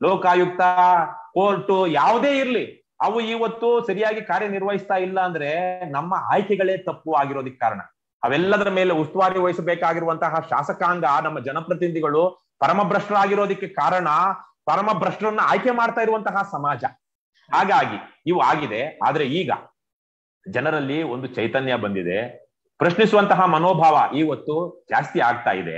ಲೋಕಾಯುಕ್ತ, ಕೋರ್ಟ್ ಯಾವುದೇ ಇರ್ಲಿ, ಅವು ಇವತ್ತು ಸರಿಯಾಗಿ ಕಾರ್ಯನಿರ್ವಹಿಸ್ತಾ ಇಲ್ಲ ಅಂದ್ರೆ ನಮ್ಮ ಆಯ್ಕೆಗಳೇ ತಪ್ಪು ಆಗಿರೋದಕ್ಕೆ ಕಾರಣ. ಅವೆಲ್ಲದರ ಮೇಲೆ ಉಸ್ತುವಾರಿ ವಹಿಸಬೇಕಾಗಿರುವಂತಹ ಶಾಸಕಾಂಗ, ನಮ್ಮ ಜನಪ್ರತಿನಿಧಿಗಳು ಪರಮಭ್ರಷ್ಟರಾಗಿರೋದಕ್ಕೆ ಕಾರಣ ಪರಮಭ್ರಷ್ಟರನ್ನ ಆಯ್ಕೆ ಮಾಡ್ತಾ ಇರುವಂತಹ ಸಮಾಜ. ಹಾಗಾಗಿ ಇವು ಆಗಿದೆ. ಆದ್ರೆ ಈಗ ಜನರಲ್ಲಿ ಒಂದು ಚೈತನ್ಯ ಬಂದಿದೆ, ಪ್ರಶ್ನಿಸುವಂತಹ ಮನೋಭಾವ ಇವತ್ತು ಜಾಸ್ತಿ ಆಗ್ತಾ ಇದೆ.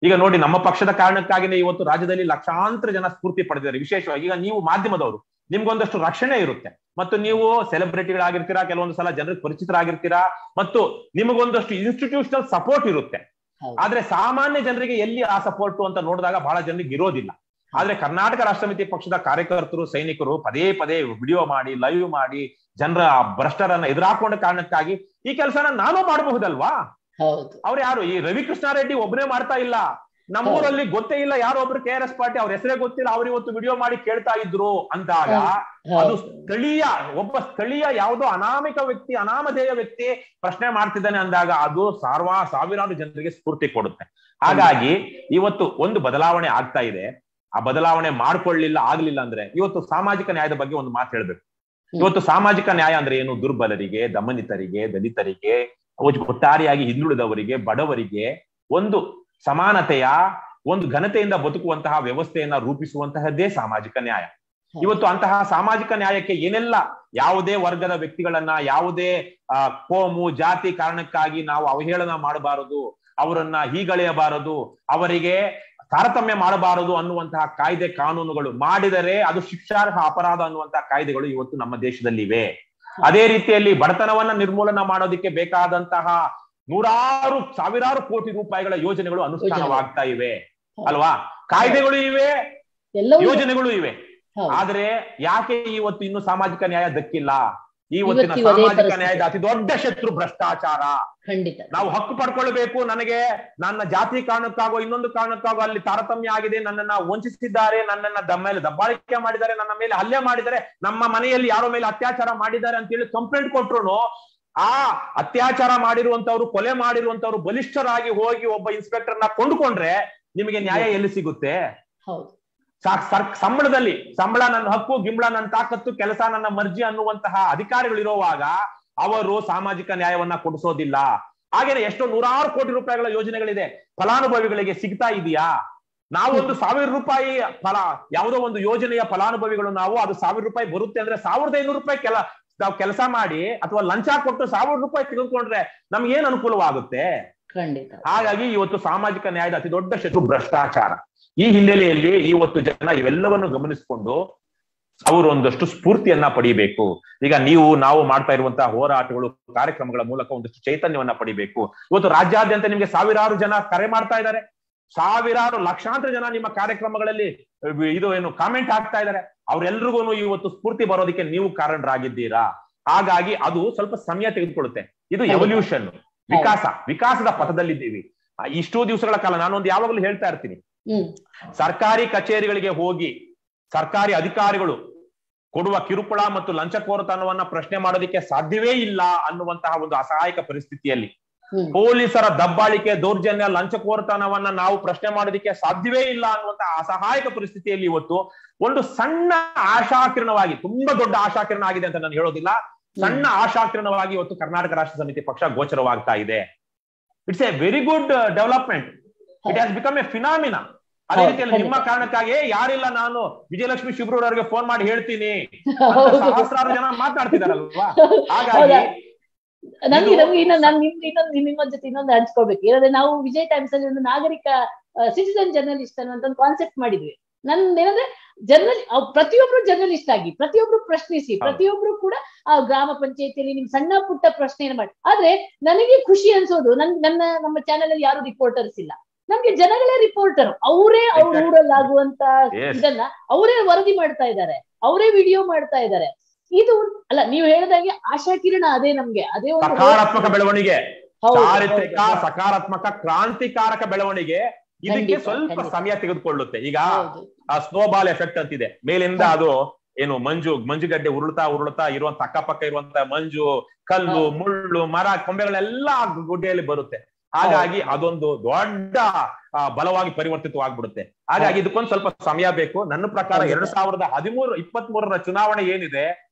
ಈಗ ನೋಡಿ, ನಮ್ಮ ಪಕ್ಷದ ಕಾರಣಕ್ಕಾಗಿನೇ ಇವತ್ತು ರಾಜ್ಯದಲ್ಲಿ ಲಕ್ಷಾಂತರ ಜನ ಸ್ಫೂರ್ತಿ ಪಡೆದಿದ್ದಾರೆ. ವಿಶೇಷವಾಗಿ ಈಗ ನೀವು ಮಾಧ್ಯಮದವರು, ನಿಮ್ಗೊಂದಷ್ಟು ರಕ್ಷಣೆ ಇರುತ್ತೆ ಮತ್ತು ನೀವು ಸೆಲೆಬ್ರಿಟಿಗಳಾಗಿರ್ತೀರಾ, ಕೆಲವೊಂದು ಸಲ ಜನರಿಗೆ ಪರಿಚಿತರಾಗಿರ್ತೀರಾ ಮತ್ತು ನಿಮಗೊಂದಷ್ಟು ಇನ್ಸ್ಟಿಟ್ಯೂಷನಲ್ ಸಪೋರ್ಟ್ ಇರುತ್ತೆ. ಆದ್ರೆ ಸಾಮಾನ್ಯ ಜನರಿಗೆ ಎಲ್ಲಿ ಆ ಸಪೋರ್ಟ್ ಅಂತ ನೋಡಿದಾಗ ಬಹಳ ಜನರಿಗೆ ಇರೋದಿಲ್ಲ. ಆದ್ರೆ ಕರ್ನಾಟಕ ರಾಷ್ಟ್ರ ಸಮಿತಿ ಪಕ್ಷದ ಕಾರ್ಯಕರ್ತರು, ಸೈನಿಕರು ಪದೇ ಪದೇ ವಿಡಿಯೋ ಮಾಡಿ, ಲೈವ್ ಮಾಡಿ ಜನರ ಭ್ರಷ್ಟರನ್ನ ಎದುರಾಕೊಂಡ ಕಾರಣಕ್ಕಾಗಿ ಈ ಕೆಲಸನ ನಾನು ಮಾಡಬಹುದಲ್ವಾ? ಅವ್ರು ಯಾರು? ಈ ರವಿಕೃಷ್ಣಾರೆಡ್ಡಿ ಒಬ್ಬನೇ ಮಾಡ್ತಾ ಇಲ್ಲ. ನಮ್ಮೂರಲ್ಲಿ ಗೊತ್ತೇ ಇಲ್ಲ ಯಾರೋ ಒಬ್ರು KRS ಪಾರ್ಟಿ, ಅವ್ರ ಹೆಸರೇ ಗೊತ್ತಿಲ್ಲ, ಅವ್ರು ಇವತ್ತು ವಿಡಿಯೋ ಮಾಡಿ ಕೇಳ್ತಾ ಇದ್ರು ಅಂದಾಗ ಅದು ಒಬ್ಬ ಸ್ಥಳೀಯ ಯಾವುದೋ ಅನಾಮಿಕ ವ್ಯಕ್ತಿ, ಅನಾಮಧೇಯ ವ್ಯಕ್ತಿ ಪ್ರಶ್ನೆ ಮಾಡ್ತಿದ್ದಾನೆ ಅಂದಾಗ ಅದು ಸಾವಿರಾರು ಜನರಿಗೆ ಸ್ಫೂರ್ತಿ ಕೊಡುತ್ತೆ. ಹಾಗಾಗಿ ಇವತ್ತು ಒಂದು ಬದಲಾವಣೆ ಆಗ್ತಾ ಇದೆ. ಆ ಬದಲಾವಣೆ ಆಗ್ಲಿಲ್ಲ ಅಂದ್ರೆ ಇವತ್ತು ಸಾಮಾಜಿಕ ನ್ಯಾಯದ ಬಗ್ಗೆ ಒಂದು ಮಾತು ಹೇಳ್ಬೇಕು. ಇವತ್ತು ಸಾಮಾಜಿಕ ನ್ಯಾಯ ಅಂದ್ರೆ ಏನು? ದುರ್ಬಲರಿಗೆ, ದಮನಿತರಿಗೆ, ದಲಿತರಿಗೆ, ಒಟ್ಟಾರೆಯಾಗಿ ಹಿಂದುಳಿದವರಿಗೆ, ಬಡವರಿಗೆ ಒಂದು ಸಮಾನತೆಯ, ಒಂದು ಘನತೆಯಿಂದ ಬದುಕುವಂತಹ ವ್ಯವಸ್ಥೆಯನ್ನ ರೂಪಿಸುವಂತಹದ್ದೇ ಸಾಮಾಜಿಕ ನ್ಯಾಯ. ಇವತ್ತು ಅಂತಹ ಸಾಮಾಜಿಕ ನ್ಯಾಯಕ್ಕೆ ಏನೆಲ್ಲ, ಯಾವುದೇ ವರ್ಗದ ವ್ಯಕ್ತಿಗಳನ್ನ, ಯಾವುದೇ ಕೋಮು, ಜಾತಿ ಕಾರಣಕ್ಕಾಗಿ ನಾವು ಅವಹೇಳನ ಮಾಡಬಾರದು, ಅವರನ್ನ ಹೀಗಳೆಯಬಾರದು, ಅವರಿಗೆ ತಾರತಮ್ಯ ಮಾಡಬಾರದು ಅನ್ನುವಂತಹ ಕಾಯ್ದೆ ಕಾನೂನುಗಳು, ಮಾಡಿದರೆ ಅದು ಶಿಕ್ಷಾರ್ಹ ಅಪರಾಧ ಅನ್ನುವಂತಹ ಕಾಯ್ದೆಗಳು ಇವತ್ತು ನಮ್ಮ ದೇಶದಲ್ಲಿ ಇವೆ. ಅದೇ ರೀತಿಯಲ್ಲಿ ಬಡತನವನ್ನ ನಿರ್ಮೂಲನ ಮಾಡೋದಕ್ಕೆ ಬೇಕಾದಂತಹ ಸಾವಿರಾರು ಕೋಟಿ ರೂಪಾಯಿಗಳ ಯೋಜನೆಗಳು ಅನುಷ್ಠಾನವಾಗ್ತಾ ಇವೆ ಅಲ್ವಾ? ಕಾಯ್ದೆಗಳು ಇವೆ, ಯೋಜನೆಗಳು ಇವೆ. ಆದ್ರೆ ಯಾಕೆ ಇವತ್ತು ಇನ್ನು ಸಾಮಾಜಿಕ ನ್ಯಾಯ ದಕ್ಕಿಲ್ಲ? ಇವತ್ತಿನ ಸಾಮಾಜಿಕ ನ್ಯಾಯದ ಅತಿ ದೊಡ್ಡ ಶತ್ರು ಭ್ರಷ್ಟಾಚಾರ. ನಾವು ಹಕ್ಕು ಪಡ್ಕೊಳ್ಬೇಕು, ನನಗೆ ನನ್ನ ಜಾತಿ ಕಾರಣಕ್ಕಾಗೋ ಇನ್ನೊಂದು ಕಾರಣಕ್ಕಾಗೋ ಅಲ್ಲಿ ತಾರತಮ್ಯ ಆಗಿದೆ, ನನ್ನನ್ನ ವಂಚಿಸಿದ್ದಾರೆ, ನನ್ನನ್ನ ಮೇಲೆ ದಬ್ಬಾಳಿಕೆ ಮಾಡಿದ್ದಾರೆ, ನನ್ನ ಮೇಲೆ ಹಲ್ಲೆ ಮಾಡಿದ್ದಾರೆ, ನಮ್ಮ ಮನೆಯಲ್ಲಿ ಯಾರೋ ಮೇಲೆ ಅತ್ಯಾಚಾರ ಮಾಡಿದ್ದಾರೆ ಅಂತ ಹೇಳಿ ಕಂಪ್ಲೇಂಟ್ ಕೊಟ್ರು ಆ ಅತ್ಯಾಚಾರ ಮಾಡಿರುವಂತವ್ರು, ಕೊಲೆ ಮಾಡಿರುವಂತವ್ರು ಬಲಿಷ್ಠರಾಗಿ ಹೋಗಿ ಒಬ್ಬ ಇನ್ಸ್ಪೆಕ್ಟರ್ನ ಕೊಂಡುಕೊಂಡ್ರೆ ನಿಮಗೆ ನ್ಯಾಯ ಎಲ್ಲಿ ಸಿಗುತ್ತೆ? ಸಂಬಳ ನನ್ನ ಹಕ್ಕು, ಗಿಂಬಳ ನನ್ನ ತಾಕತ್ತು, ಕೆಲಸ ನನ್ನ ಮರ್ಜಿ ಅನ್ನುವಂತಹ ಅಧಿಕಾರಿಗಳಿರುವಾಗ ಅವರು ಸಾಮಾಜಿಕ ನ್ಯಾಯವನ್ನ ಕೊಡಿಸೋದಿಲ್ಲ. ಹಾಗೇನೆ ಎಷ್ಟೋ ನೂರಾರು ಕೋಟಿ ರೂಪಾಯಿಗಳ ಯೋಜನೆಗಳಿದೆ, ಫಲಾನುಭವಿಗಳಿಗೆ ಸಿಗ್ತಾ ಇದೆಯಾ? ನಾವು ಒಂದು 1000 ರೂಪಾಯಿ ಯಾವುದೋ ಒಂದು ಯೋಜನೆಯ ಫಲಾನುಭವಿಗಳು ನಾವು, ಅದು 1000 ರೂಪಾಯಿ ಬರುತ್ತೆ ಅಂದ್ರೆ 1500 ರೂಪಾಯಿ ನಾವು ಕೆಲಸ ಮಾಡಿ ಅಥವಾ ಲಂಚ ಕೊಟ್ಟು 1000 ರೂಪಾಯಿ ತೆಗೆದುಕೊಂಡ್ರೆ ನಮ್ಗೆ ಏನ್ ಅನುಕೂಲವಾಗುತ್ತೆ? ಹಾಗಾಗಿ ಇವತ್ತು ಸಾಮಾಜಿಕ ನ್ಯಾಯದ ಅತಿ ದೊಡ್ಡ ಶತ್ರು ಭ್ರಷ್ಟಾಚಾರ. ಈ ಹಿನ್ನೆಲೆಯಲ್ಲಿ ಇವತ್ತು ಜನ ಇವೆಲ್ಲವನ್ನು ಗಮನಿಸಿಕೊಂಡು ಅವರು ಒಂದಷ್ಟು ಸ್ಫೂರ್ತಿಯನ್ನ ಪಡಿಬೇಕು. ಈಗ ನಾವು ಮಾಡ್ತಾ ಇರುವಂತಹ ಹೋರಾಟಗಳು, ಕಾರ್ಯಕ್ರಮಗಳ ಮೂಲಕ ಒಂದಷ್ಟು ಚೈತನ್ಯವನ್ನ ಪಡಿಬೇಕು. ಇವತ್ತು ರಾಜ್ಯಾದ್ಯಂತ ನಿಮ್ಗೆ ಸಾವಿರಾರು ಜನ ಕರೆ ಮಾಡ್ತಾ ಇದ್ದಾರೆ, ಲಕ್ಷಾಂತರ ಜನ ನಿಮ್ಮ ಕಾರ್ಯಕ್ರಮಗಳಲ್ಲಿ ಕಾಮೆಂಟ್ ಹಾಕ್ತಾ ಇದ್ದಾರೆ. ಅವ್ರೆಲ್ರಿಗೂ ಇವತ್ತು ಸ್ಫೂರ್ತಿ ಬರೋದಕ್ಕೆ ನೀವು ಕಾರಣರಾಗಿದ್ದೀರಾ. ಹಾಗಾಗಿ ಅದು ಸ್ವಲ್ಪ ಸಮಯ ತೆಗೆದುಕೊಳ್ಳುತ್ತೆ. ಇದು ಎವಲ್ಯೂಷನ್, ವಿಕಾಸದ ಪಥದಲ್ಲಿದ್ದೀವಿ. ಇಷ್ಟೋ ದಿವಸಗಳ ಕಾಲ ನಾನೊಂದು ಯಾವಾಗಲೂ ಹೇಳ್ತಾ ಇರ್ತೀನಿ, ಸರ್ಕಾರಿ ಕಚೇರಿಗಳಿಗೆ ಹೋಗಿ ಸರ್ಕಾರಿ ಅಧಿಕಾರಿಗಳು ಕೊಡುವ ಕಿರುಕುಳ ಮತ್ತು ಲಂಚಕೋರತನವನ್ನ ಪ್ರಶ್ನೆ ಮಾಡೋದಕ್ಕೆ ಸಾಧ್ಯವೇ ಇಲ್ಲ ಅನ್ನುವಂತಹ ಒಂದು ಅಸಹಾಯಕ ಪರಿಸ್ಥಿತಿಯಲ್ಲಿ, ಪೊಲೀಸರ ದಬ್ಬಾಳಿಕೆ, ದೌರ್ಜನ್ಯ, ಲಂಚಕೋರತನವನ್ನ ನಾವು ಪ್ರಶ್ನೆ ಮಾಡೋದಕ್ಕೆ ಸಾಧ್ಯವೇ ಇಲ್ಲ ಅನ್ನುವಂತಹ ಅಸಹಾಯಕ ಪರಿಸ್ಥಿತಿಯಲ್ಲಿ ಇವತ್ತು ಒಂದು ಸಣ್ಣ ಆಶಾಕಿರಣವಾಗಿ, ತುಂಬಾ ದೊಡ್ಡ ಆಶಾಕಿರಣ ಆಗಿದೆ ಅಂತ ನಾನು ಹೇಳೋದಿಲ್ಲ, ಸಣ್ಣ ಆಶಾಕಿರಣವಾಗಿ ಇವತ್ತು ಕರ್ನಾಟಕ ರಾಷ್ಟ್ರ ಸಮಿತಿ ಪಕ್ಷ ಗೋಚರವಾಗ್ತಾ ಇದೆ. It's A very good development. It has become A phenomena. ಅದೇ ರೀತಿಯಲ್ಲಿ ನಿಮ್ಮ ಕಾರಣಕ್ಕಾಗಿ ಯಾರಿಲ್ಲ, ನಾನು ವಿಜಯಲಕ್ಷ್ಮಿ ಶಿಬ್ರೂರ್ ಅವರಿಗೆ ಫೋನ್ ಮಾಡಿ ಹೇಳ್ತೀನಿ, ಸಹಸ್ರಾರು ಜನ ಮಾತನಾಡ್ತಿದಾರಲ್ವಾ. ಹಾಗಾಗಿ ನಮ್ಗೆ ನಿಮ್ಮ ಜೊತೆ ಇನ್ನೊಂದು ಹಂಚ್ಕೊಳ್ಬೇಕು. ಏನಂದ್ರೆ ನಾವು ವಿಜಯ್ ಟೈಮ್ಸ್ ಅಲ್ಲಿ ಒಂದು ನಾಗರಿಕ ಸಿಟಿಸನ್ ಜರ್ನಲಿಸ್ಟ್ ಅನ್ನುವಂತ ಒಂದು ಕಾನ್ಸೆಪ್ಟ್ ಮಾಡಿದ್ವಿ. ಏನಂದ್ರೆ ಪ್ರತಿಯೊಬ್ರು ಜರ್ನಲಿಸ್ಟ್ ಆಗಿ, ಪ್ರತಿಯೊಬ್ರು ಪ್ರಶ್ನಿಸಿ, ಪ್ರತಿಯೊಬ್ರು ಕೂಡ ಆ ಗ್ರಾಮ ಪಂಚಾಯತಿಯಲ್ಲಿ ನಿಮ್ ಸಣ್ಣ ಪುಟ್ಟ ಪ್ರಶ್ನೆಯನ್ನು ಮಾಡಿ. ಆದ್ರೆ ನನಗೆ ಖುಷಿ ಅನ್ಸೋದು, ನಮ್ಮ ಚಾನೆಲ್ ಅಲ್ಲಿ ಯಾರು ರಿಪೋರ್ಟರ್ಸ್ ಇಲ್ಲ, ನಮ್ಗೆ ಜನಗಳೇ ರಿಪೋರ್ಟರ್. ಅವರೇ ಅವ್ರ ಊರಲ್ಲಿ ಆಗುವಂತ ಇದನ್ನ ಅವರೇ ವರದಿ ಮಾಡ್ತಾ ಇದ್ದಾರೆ, ಅವರೇ ವಿಡಿಯೋ ಮಾಡ್ತಾ ಇದ್ದಾರೆ. ಇದು ಅಲ್ಲ, ನೀವು ಹೇಳಿದಾಗೆ ಆಶಾ ಕಿರಣ ಅದೇ ನಮ್ಗೆ, ಅದೇ ಒಂದು ಸಕಾರಾತ್ಮಕ ಬೆಳವಣಿಗೆ, ಚಾರಿತ್ರಿಕ ಸಕಾರಾತ್ಮಕ ಕ್ರಾಂತಿಕಾರಕ ಬೆಳವಣಿಗೆ. ಇದಕ್ಕೆ ಸ್ವಲ್ಪ ಸಮಯ ತೆಗೆದುಕೊಳ್ಳುತ್ತೆ. ಈಗ ಆ ಸ್ನೋಬಾಲ್ ಎಫೆಕ್ಟ್ ಅಂತಿದೆ, ಮೇಲಿಂದ ಅದು ಏನು ಮಂಜುಗಡ್ಡೆ ಉರುಳ್ತಾ ಇರುವಂತ ಅಕ್ಕಪಕ್ಕ ಇರುವಂತ ಮಂಜು, ಕಲ್ಲು, ಮುಳ್ಳು, ಮರ, ಕೊಂಬೆಗಳೆಲ್ಲ ಗುಡ್ಡೆಯಲ್ಲಿ ಬರುತ್ತೆ. ಹಾಗಾಗಿ ಅದೊಂದು ದೊಡ್ಡ ಬಲವಾಗಿ ಪರಿವರ್ತಿತವಾಗ್ಬಿಡುತ್ತೆ. ಹಾಗಾಗಿ ಇದಕ್ಕೊಂದು ಸ್ವಲ್ಪ ಸಮಯ ಬೇಕು. ನನ್ನ ಪ್ರಕಾರ 2023 ಚುನಾವಣೆ ಏನಿದೆ,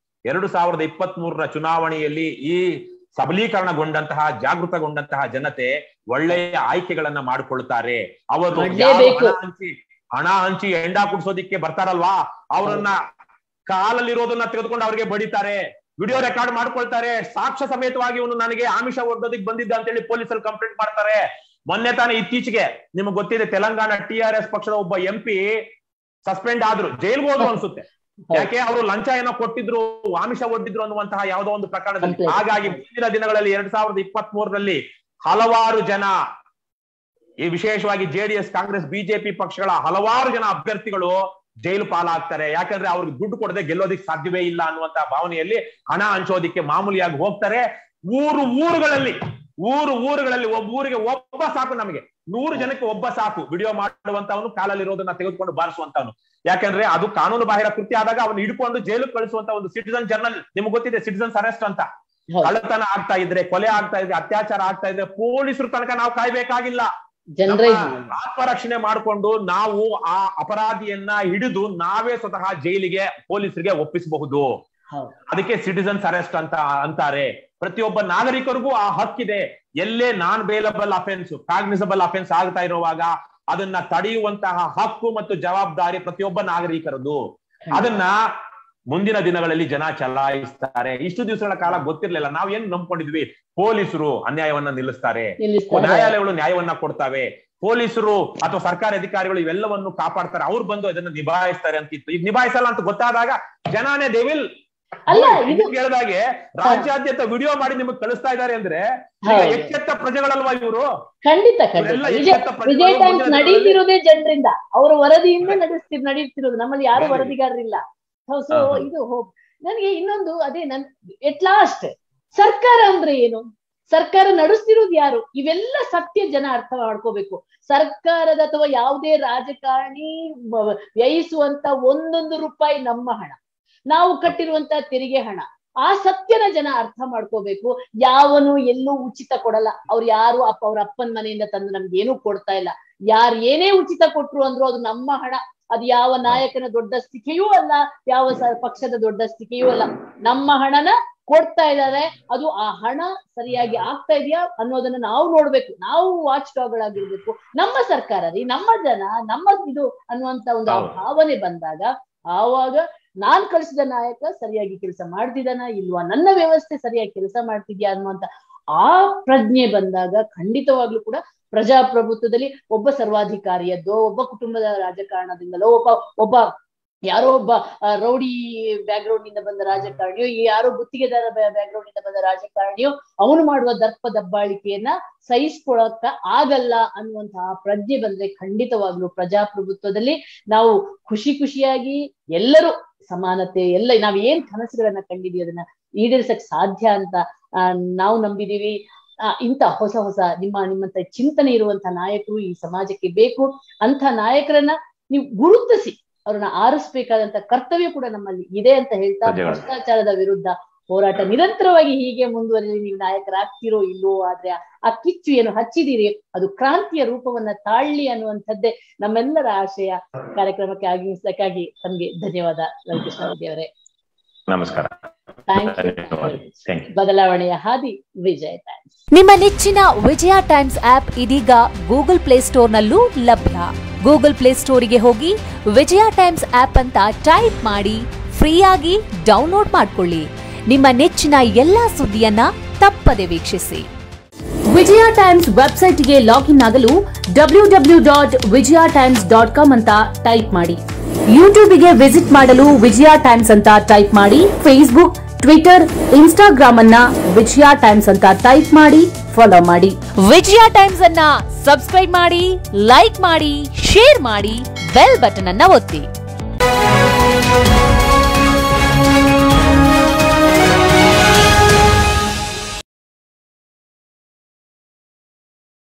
2023 ಚುನಾವಣೆಯಲ್ಲಿ ಈ ಸಬಲೀಕರಣಗೊಂಡಂತಹ, ಜಾಗೃತಗೊಂಡಂತಹ ಜನತೆ ಒಳ್ಳೆಯ ಆಯ್ಕೆಗಳನ್ನ ಮಾಡಿಕೊಳ್ತಾರೆ. ಅವರು ಹಣ ಹಂಚಿ ಎಂಡ ಕುಡ್ಸೋದಿಕ್ಕೆ ಬರ್ತಾರಲ್ವಾ, ಅವರನ್ನ ಕಾಲಲ್ಲಿರೋದನ್ನ ತೆಗೆದುಕೊಂಡು ಅವ್ರಿಗೆ ಬಡಿತಾರೆ, ವಿಡಿಯೋ ರೆಕಾರ್ಡ್ ಮಾಡ್ಕೊಳ್ತಾರೆ, ಸಾಕ್ಷ್ಯ ಸಮೇತವಾಗಿ ಇವನು ನನಗೆ ಆಮಿಷ ಒಡ್ಡೋದಿಕ್ ಬಂದಿದ್ದ ಅಂತೇಳಿ ಪೊಲೀಸರು ಕಂಪ್ಲೇಂಟ್ ಮಾಡ್ತಾರೆ. ಮೊನ್ನೆ ತಾನೇ ಇತ್ತೀಚೆಗೆ ನಿಮ್ಗೆ ಗೊತ್ತಿದೆ, ತೆಲಂಗಾಣ TRS ಪಕ್ಷದ ಒಬ್ಬ MP ಸಸ್ಪೆಂಡ್ ಆದ್ರು, ಜೈಲ್ಗೆ ಹೋದ್ರು ಅನ್ಸುತ್ತೆ. ಯಾಕೆ? ಅವರು ಲಂಚ ಏನೋ ಕೊಟ್ಟಿದ್ರು, ಆಮಿಷ ಒಡ್ಡಿದ್ರು ಅನ್ನುವಂತಹ ಯಾವುದೋ ಒಂದು ಪ್ರಕರಣದಲ್ಲಿ. ಹಾಗಾಗಿ ಮುಂದಿನ ದಿನಗಳಲ್ಲಿ 2023 ಹಲವಾರು ಜನ, ಈ ವಿಶೇಷವಾಗಿ JDS, ಕಾಂಗ್ರೆಸ್, BJP ಪಕ್ಷಗಳ ಹಲವಾರು ಜನ ಅಭ್ಯರ್ಥಿಗಳು ಜೈಲು ಪಾಲಾಗ್ತಾರೆ. ಯಾಕಂದ್ರೆ ಅವ್ರಿಗೆ ದುಡ್ಡು ಕೊಡದೆ ಗೆಲ್ಲೋದಿಕ್ ಸಾಧ್ಯವೇ ಇಲ್ಲ ಅನ್ನುವಂತ ಭಾವನೆಯಲ್ಲಿ ಹಣ ಹಂಚೋದಿಕ್ಕೆ ಮಾಮೂಲಿಯಾಗಿ ಹೋಗ್ತಾರೆ. ಊರುಗಳಲ್ಲಿ ಒಬ್ಬ ಊರಿಗೆ ಒಬ್ಬ ಸಾಕು, ನಮಗೆ 100 ಜನಕ್ಕೆ ಒಬ್ಬ ಸಾಕು ವಿಡಿಯೋ ಮಾಡುವಂತವನು, ಕಾಲಲ್ಲಿರೋದನ್ನ ತೆಗೆದುಕೊಂಡು ಬಾರಿಸುವಂತವನು. ಯಾಕಂದ್ರೆ ಅದು ಕಾನೂನು ಬಾಹಿರ ಕೃತ್ಯ ಆದಾಗ ಅವನು ಹಿಡ್ಕೊಂಡು ಜೈಲು ಕಳಿಸುವಂತ ಒಂದು ಸಿಟಿಸನ್ ಜರ್ನಲ್, ನಿಮ್ಗೆ ಗೊತ್ತಿದೆ ಸಿಟಿಸನ್ಸ್ ಅರೆಸ್ಟ್ ಅಂತ. ಕಳ್ಳತನ ಆಗ್ತಾ ಇದ್ರೆ, ಕೊಲೆ ಆಗ್ತಾ ಇದ್ರೆ, ಅತ್ಯಾಚಾರ ಆಗ್ತಾ ಇದ್ರೆ ಪೊಲೀಸರು ತನಕ ನಾವು ಕಾಯ್ಬೇಕಾಗಿಲ್ಲ. ಆತ್ಮರಕ್ಷಣೆ ಮಾಡಿಕೊಂಡು ನಾವು ಆ ಅಪರಾಧಿಯನ್ನ ಹಿಡಿದು ನಾವೇ ಸ್ವತಃ ಜೈಲಿಗೆ ಪೊಲೀಸರಿಗೆ ಒಪ್ಪಿಸಬಹುದು. ಅದಕ್ಕೆ ಸಿಟಿಸನ್ಸ್ ಅರೆಸ್ಟ್ ಅಂತ ಅಂತಾರೆ. ಪ್ರತಿಯೊಬ್ಬ ನಾಗರಿಕರಿಗೂ ಆ ಹಕ್ಕಿದೆ. ಎಲ್ಲೇ non bailable offence, cognisable offence ಆಗ್ತಾ ಇರುವಾಗ ಅದನ್ನ ತಡೆಯುವಂತಹ ಹಕ್ಕು ಮತ್ತು ಜವಾಬ್ದಾರಿ ಪ್ರತಿಯೊಬ್ಬ ನಾಗರಿಕರದು. ಅದನ್ನ ಮುಂದಿನ ದಿನಗಳಲ್ಲಿ ಜನ ಚಲಾಯಿಸ್ತಾರೆ. ಇಷ್ಟು ದಿವಸಗಳ ಕಾಲ ಗೊತ್ತಿರ್ಲಿಲ್ಲ. ನಾವ್ ಏನ್ ನಂಬ್ಕೊಂಡಿದ್ವಿ, ಪೊಲೀಸರು ಅನ್ಯಾಯವನ್ನ ನಿಲ್ಲಿಸ್ತಾರೆ, ನ್ಯಾಯಾಲಯಗಳು ನ್ಯಾಯವನ್ನ ಕೊಡ್ತಾವೆ, ಪೊಲೀಸರು ಅಥವಾ ಸರ್ಕಾರಿ ಅಧಿಕಾರಿಗಳು ಇವೆಲ್ಲವನ್ನು ಕಾಪಾಡ್ತಾರೆ, ಅವ್ರು ಬಂದು ಇದನ್ನ ನಿಭಾಯಿಸ್ತಾರೆ ಅಂತಿತ್ತು. ಈಗ ನಿಭಾಯಿಸಲ್ಲ ಅಂತ ಗೊತ್ತಾದಾಗ ಜನಾನೇ ದೇವಿಲ್ ಹೇಳಿದಾಗೆ ರಾಜ್ಯಾದ್ಯಂತ ವಿಡಿಯೋ ಮಾಡಿ ನಿಮಗೆ ಕಳಿಸ್ತಾ ಇದ್ದಾರೆ ಅಂದ್ರೆ ಎಚ್ಚೆತ್ತ ಪ್ರಜೆಗಳಲ್ವಾ ಇವರು? ಖಂಡಿತ ವಿಜಯ್ ಟೈಮ್ಸ್ ನಡೀತಿರೋದೇ ಜನರಿಂದ, ಅವರ ವರದಿಯಿಂದ ನಡೀತಿರೋದು, ನಮ್ಮಲ್ಲಿ ಯಾರು ವರದಿಗಾರರಿಲ್ಲ. ಸೊ ಇದು ಹೋಪ್. ನನಗೆ ಇನ್ನೊಂದು ಅದೇ, ಎಟ್ ಲಾಸ್ಟ್ ಸರ್ಕಾರ ಅಂದ್ರೆ ಏನು, ಸರ್ಕಾರ ನಡೆಸ್ತಿರೋದು ಯಾರು, ಇವೆಲ್ಲ ಸತ್ಯ ಜನ ಅರ್ಥ ಮಾಡ್ಕೋಬೇಕು. ಸರ್ಕಾರದ ಅಥವಾ ಯಾವುದೇ ರಾಜಕಾರಣಿ ವ್ಯಯಿಸುವಂತ 1 ರೂಪಾಯಿ ನಮ್ಮ ಹಣ, ನಾವು ಕಟ್ಟಿರುವಂತ ತೆರಿಗೆ ಹಣ. ಆ ಸತ್ಯನ ಜನ ಅರ್ಥ ಮಾಡ್ಕೋಬೇಕು. ಯಾವನು ಎಲ್ಲೂ ಉಚಿತ ಕೊಡಲ್ಲ. ಅವ್ರು ಯಾರು ಅವ್ರ ಅಪ್ಪನ ಮನೆಯಿಂದ ತಂದು ನಮ್ಗೆ ಏನೂ ಕೊಡ್ತಾ ಇಲ್ಲ. ಯಾರು ಏನೇ ಉಚಿತ ಕೊಟ್ರು ಅಂದ್ರು ಅದು ನಮ್ಮ ಹಣ. ಅದು ಯಾವ ನಾಯಕನ ದೊಡ್ಡ ಸ್ಥಿತಿಯೂ ಅಲ್ಲ, ಯಾವ ಪಕ್ಷದ ದೊಡ್ಡ ಸ್ಥಿತಿಯೂ ಅಲ್ಲ. ನಮ್ಮ ಹಣನ ಕೊಡ್ತಾ ಇದ್ದಾರೆ. ಅದು ಆ ಹಣ ಸರಿಯಾಗಿ ಆಗ್ತಾ ಇದೆಯಾ ಅನ್ನೋದನ್ನ ನಾವು ನೋಡ್ಬೇಕು. ನಾವು ವಾಚ್ ಡಾಗ್ಗಳಾಗಿರ್ಬೇಕು. ನಮ್ಮ ಸರ್ಕಾರ ರೀ, ನಮ್ಮ ಜನ, ನಮ್ಮ ಇದು ಅನ್ನುವಂತ ಒಂದು ಭಾವನೆ ಬಂದಾಗ, ಆವಾಗ ನಾನ್ ಕಳಿಸಿದ ನಾಯಕ ಸರಿಯಾಗಿ ಕೆಲಸ ಮಾಡ್ತಿದ್ದಾನ ಇಲ್ವಾ, ನನ್ನ ವ್ಯವಸ್ಥೆ ಸರಿಯಾಗಿ ಕೆಲಸ ಮಾಡ್ತಿದ್ಯಾ ಅನ್ನುವಂತ ಆ ಪ್ರಜ್ಞೆ ಬಂದಾಗ ಖಂಡಿತವಾಗ್ಲೂ ಕೂಡ ಪ್ರಜಾಪ್ರಭುತ್ವದಲ್ಲಿ ಒಬ್ಬ ಸರ್ವಾಧಿಕಾರಿಯದ್ದೋ, ಒಬ್ಬ ಕುಟುಂಬದ ರಾಜಕಾರಣದಿಂದಲೋ, ಒಬ್ಬ ಯಾರೋ ಒಬ್ಬ ರೌಡಿ ಬ್ಯಾಕ್ಗ್ರೌಂಡ್ ನಿಂದ ಬಂದ ರಾಜಕಾರಣಿಯೋ, ಯಾರೋ ಗುತ್ತಿಗೆದಾರ ಬ್ಯಾಕ್ಗ್ರೌಂಡ್ ನಿಂದ ಬಂದ ರಾಜಕಾರಣಿಯೋ ಅವನು ಮಾಡುವ ದರ್ಪ ದಬ್ಬಾಳಿಕೆಯನ್ನ ಸಹಿಸ್ಕೊಳಕ್ಕ ಆಗಲ್ಲ ಅನ್ನುವಂತಹ ಪ್ರಜ್ಞೆ ಬಂದ್ರೆ ಖಂಡಿತವಾಗ್ಲು ಪ್ರಜಾಪ್ರಭುತ್ವದಲ್ಲಿ ನಾವು ಖುಷಿಯಾಗಿ ಎಲ್ಲರೂ ಸಮಾನತೆ, ಎಲ್ಲ ನಾವ್ ಏನ್ ಕನಸುಗಳನ್ನ ಕಂಡಿದೀವಿ ಅದನ್ನ ಈಡೇರಿಸಕ್ ಸಾಧ್ಯ ಅಂತ ನಾವು ನಂಬಿದೀವಿ. ಇಂಥ ಹೊಸ ನಿಮ್ಮಂತ ಚಿಂತನೆ ಇರುವಂತಹ ನಾಯಕರು ಈ ಸಮಾಜಕ್ಕೆ ಬೇಕು. ಅಂತ ನಾಯಕರನ್ನ ನೀವು ಗುರುತಿಸಿ ಅವ್ರನ್ನ ಆರಿಸ್ಬೇಕಾದಂತ ಕರ್ತವ್ಯ ಕೂಡ ನಮ್ಮಲ್ಲಿ ಇದೆ ಅಂತ ಹೇಳ್ತಾ, ಭ್ರಷ್ಟಾಚಾರದ ವಿರುದ್ಧ ಹೋರಾಟ ನಿರಂತರವಾಗಿ ಹೀಗೆ ಮುಂದುವರಿಲಿ. ನೀವು ನಾಯಕರಾಗ್ತಿರೋ ಇಲ್ಲೋ, ಆದ್ರೆ ಆ ಕಿಚ್ಚು ಏನು ಹಚ್ಚಿದೀರಿ ಅದು ಕ್ರಾಂತಿಯ ರೂಪವನ್ನ ತಾಳ್ಲಿ ಅನ್ನುವಂಥದ್ದೇ ನಮ್ಮೆಲ್ಲರ ಆಶಯ. ಕಾರ್ಯಕ್ರಮಕ್ಕೆ ಆಗಮಿಸಕ್ಕಾಗಿ ತಮ್ಗೆ ಧನ್ಯವಾದ ರವಿಕೃಷ್ಣ ರೆಡ್ಡಿ ಅವರೇ. ನಮಸ್ಕಾರ. ಬದಲಾವಣೆಯ ಹಾದಿ ವಿಜಯ ಟೈಮ್ಸ್. ನಿಮ್ಮ ನೆಚ್ಚಿನ ವಿಜಯ ಟೈಮ್ಸ್ ಆಪ್ ಇದೀಗ ಗೂಗಲ್ ಪ್ಲೇಸ್ಟೋರ್ನಲ್ಲೂ ಲಭ್ಯ. ಗೂಗಲ್ ಪ್ಲೇಸ್ಟೋರಿಗೆ ಹೋಗಿ ವಿಜಯ ಟೈಮ್ಸ್ ಆಪ್ ಅಂತ ಟೈಪ್ ಮಾಡಿ ಫ್ರೀಯಾಗಿ ಡೌನ್ಲೋಡ್ ಮಾಡಿಕೊಳ್ಳಿ. ನಿಮ್ಮ ನೆಚ್ಚಿನ ಎಲ್ಲಾ ಸುದ್ದಿಯನ್ನ ತಪ್ಪದೆ ವೀಕ್ಷಿಸಿ. ವಿಜಯ ಟೈಮ್ಸ್ ವೆಬ್ಸೈಟ್ಗೆ ಲಾಗಿನ್ ಆಗಲು www.vijayatimes.com ಅಂತ ಟೈಪ್ ಮಾಡಿ. ಯೂಟ್ಯೂಬ್ಗೆ ವಿಸಿಟ್ ಮಾಡಲು ವಿಜಯ ಟೈಮ್ಸ್ ಅಂತ ಟೈಪ್ ಮಾಡಿ. ಫೇಸ್ಬುಕ್, ಟ್ವಿಟರ್, ಇನ್ಸ್ಟಾಗ್ರಾಮ್ ಅನ್ನ ವಿಜಯ ಟೈಮ್ಸ್ ಅಂತ ಟೈಪ್ ಮಾಡಿ, ಫಾಲೋ ಮಾಡಿ. ವಿಜಯ ಟೈಮ್ಸ್ ಅನ್ನ ಸಬ್ಸ್ಕ್ರೈಬ್ ಮಾಡಿ, ಲೈಕ್ ಮಾಡಿ, ಶೇರ್ ಮಾಡಿ, ಬೆಲ್ ಬಟನ್ ಅನ್ನ ಒತ್ತಿ.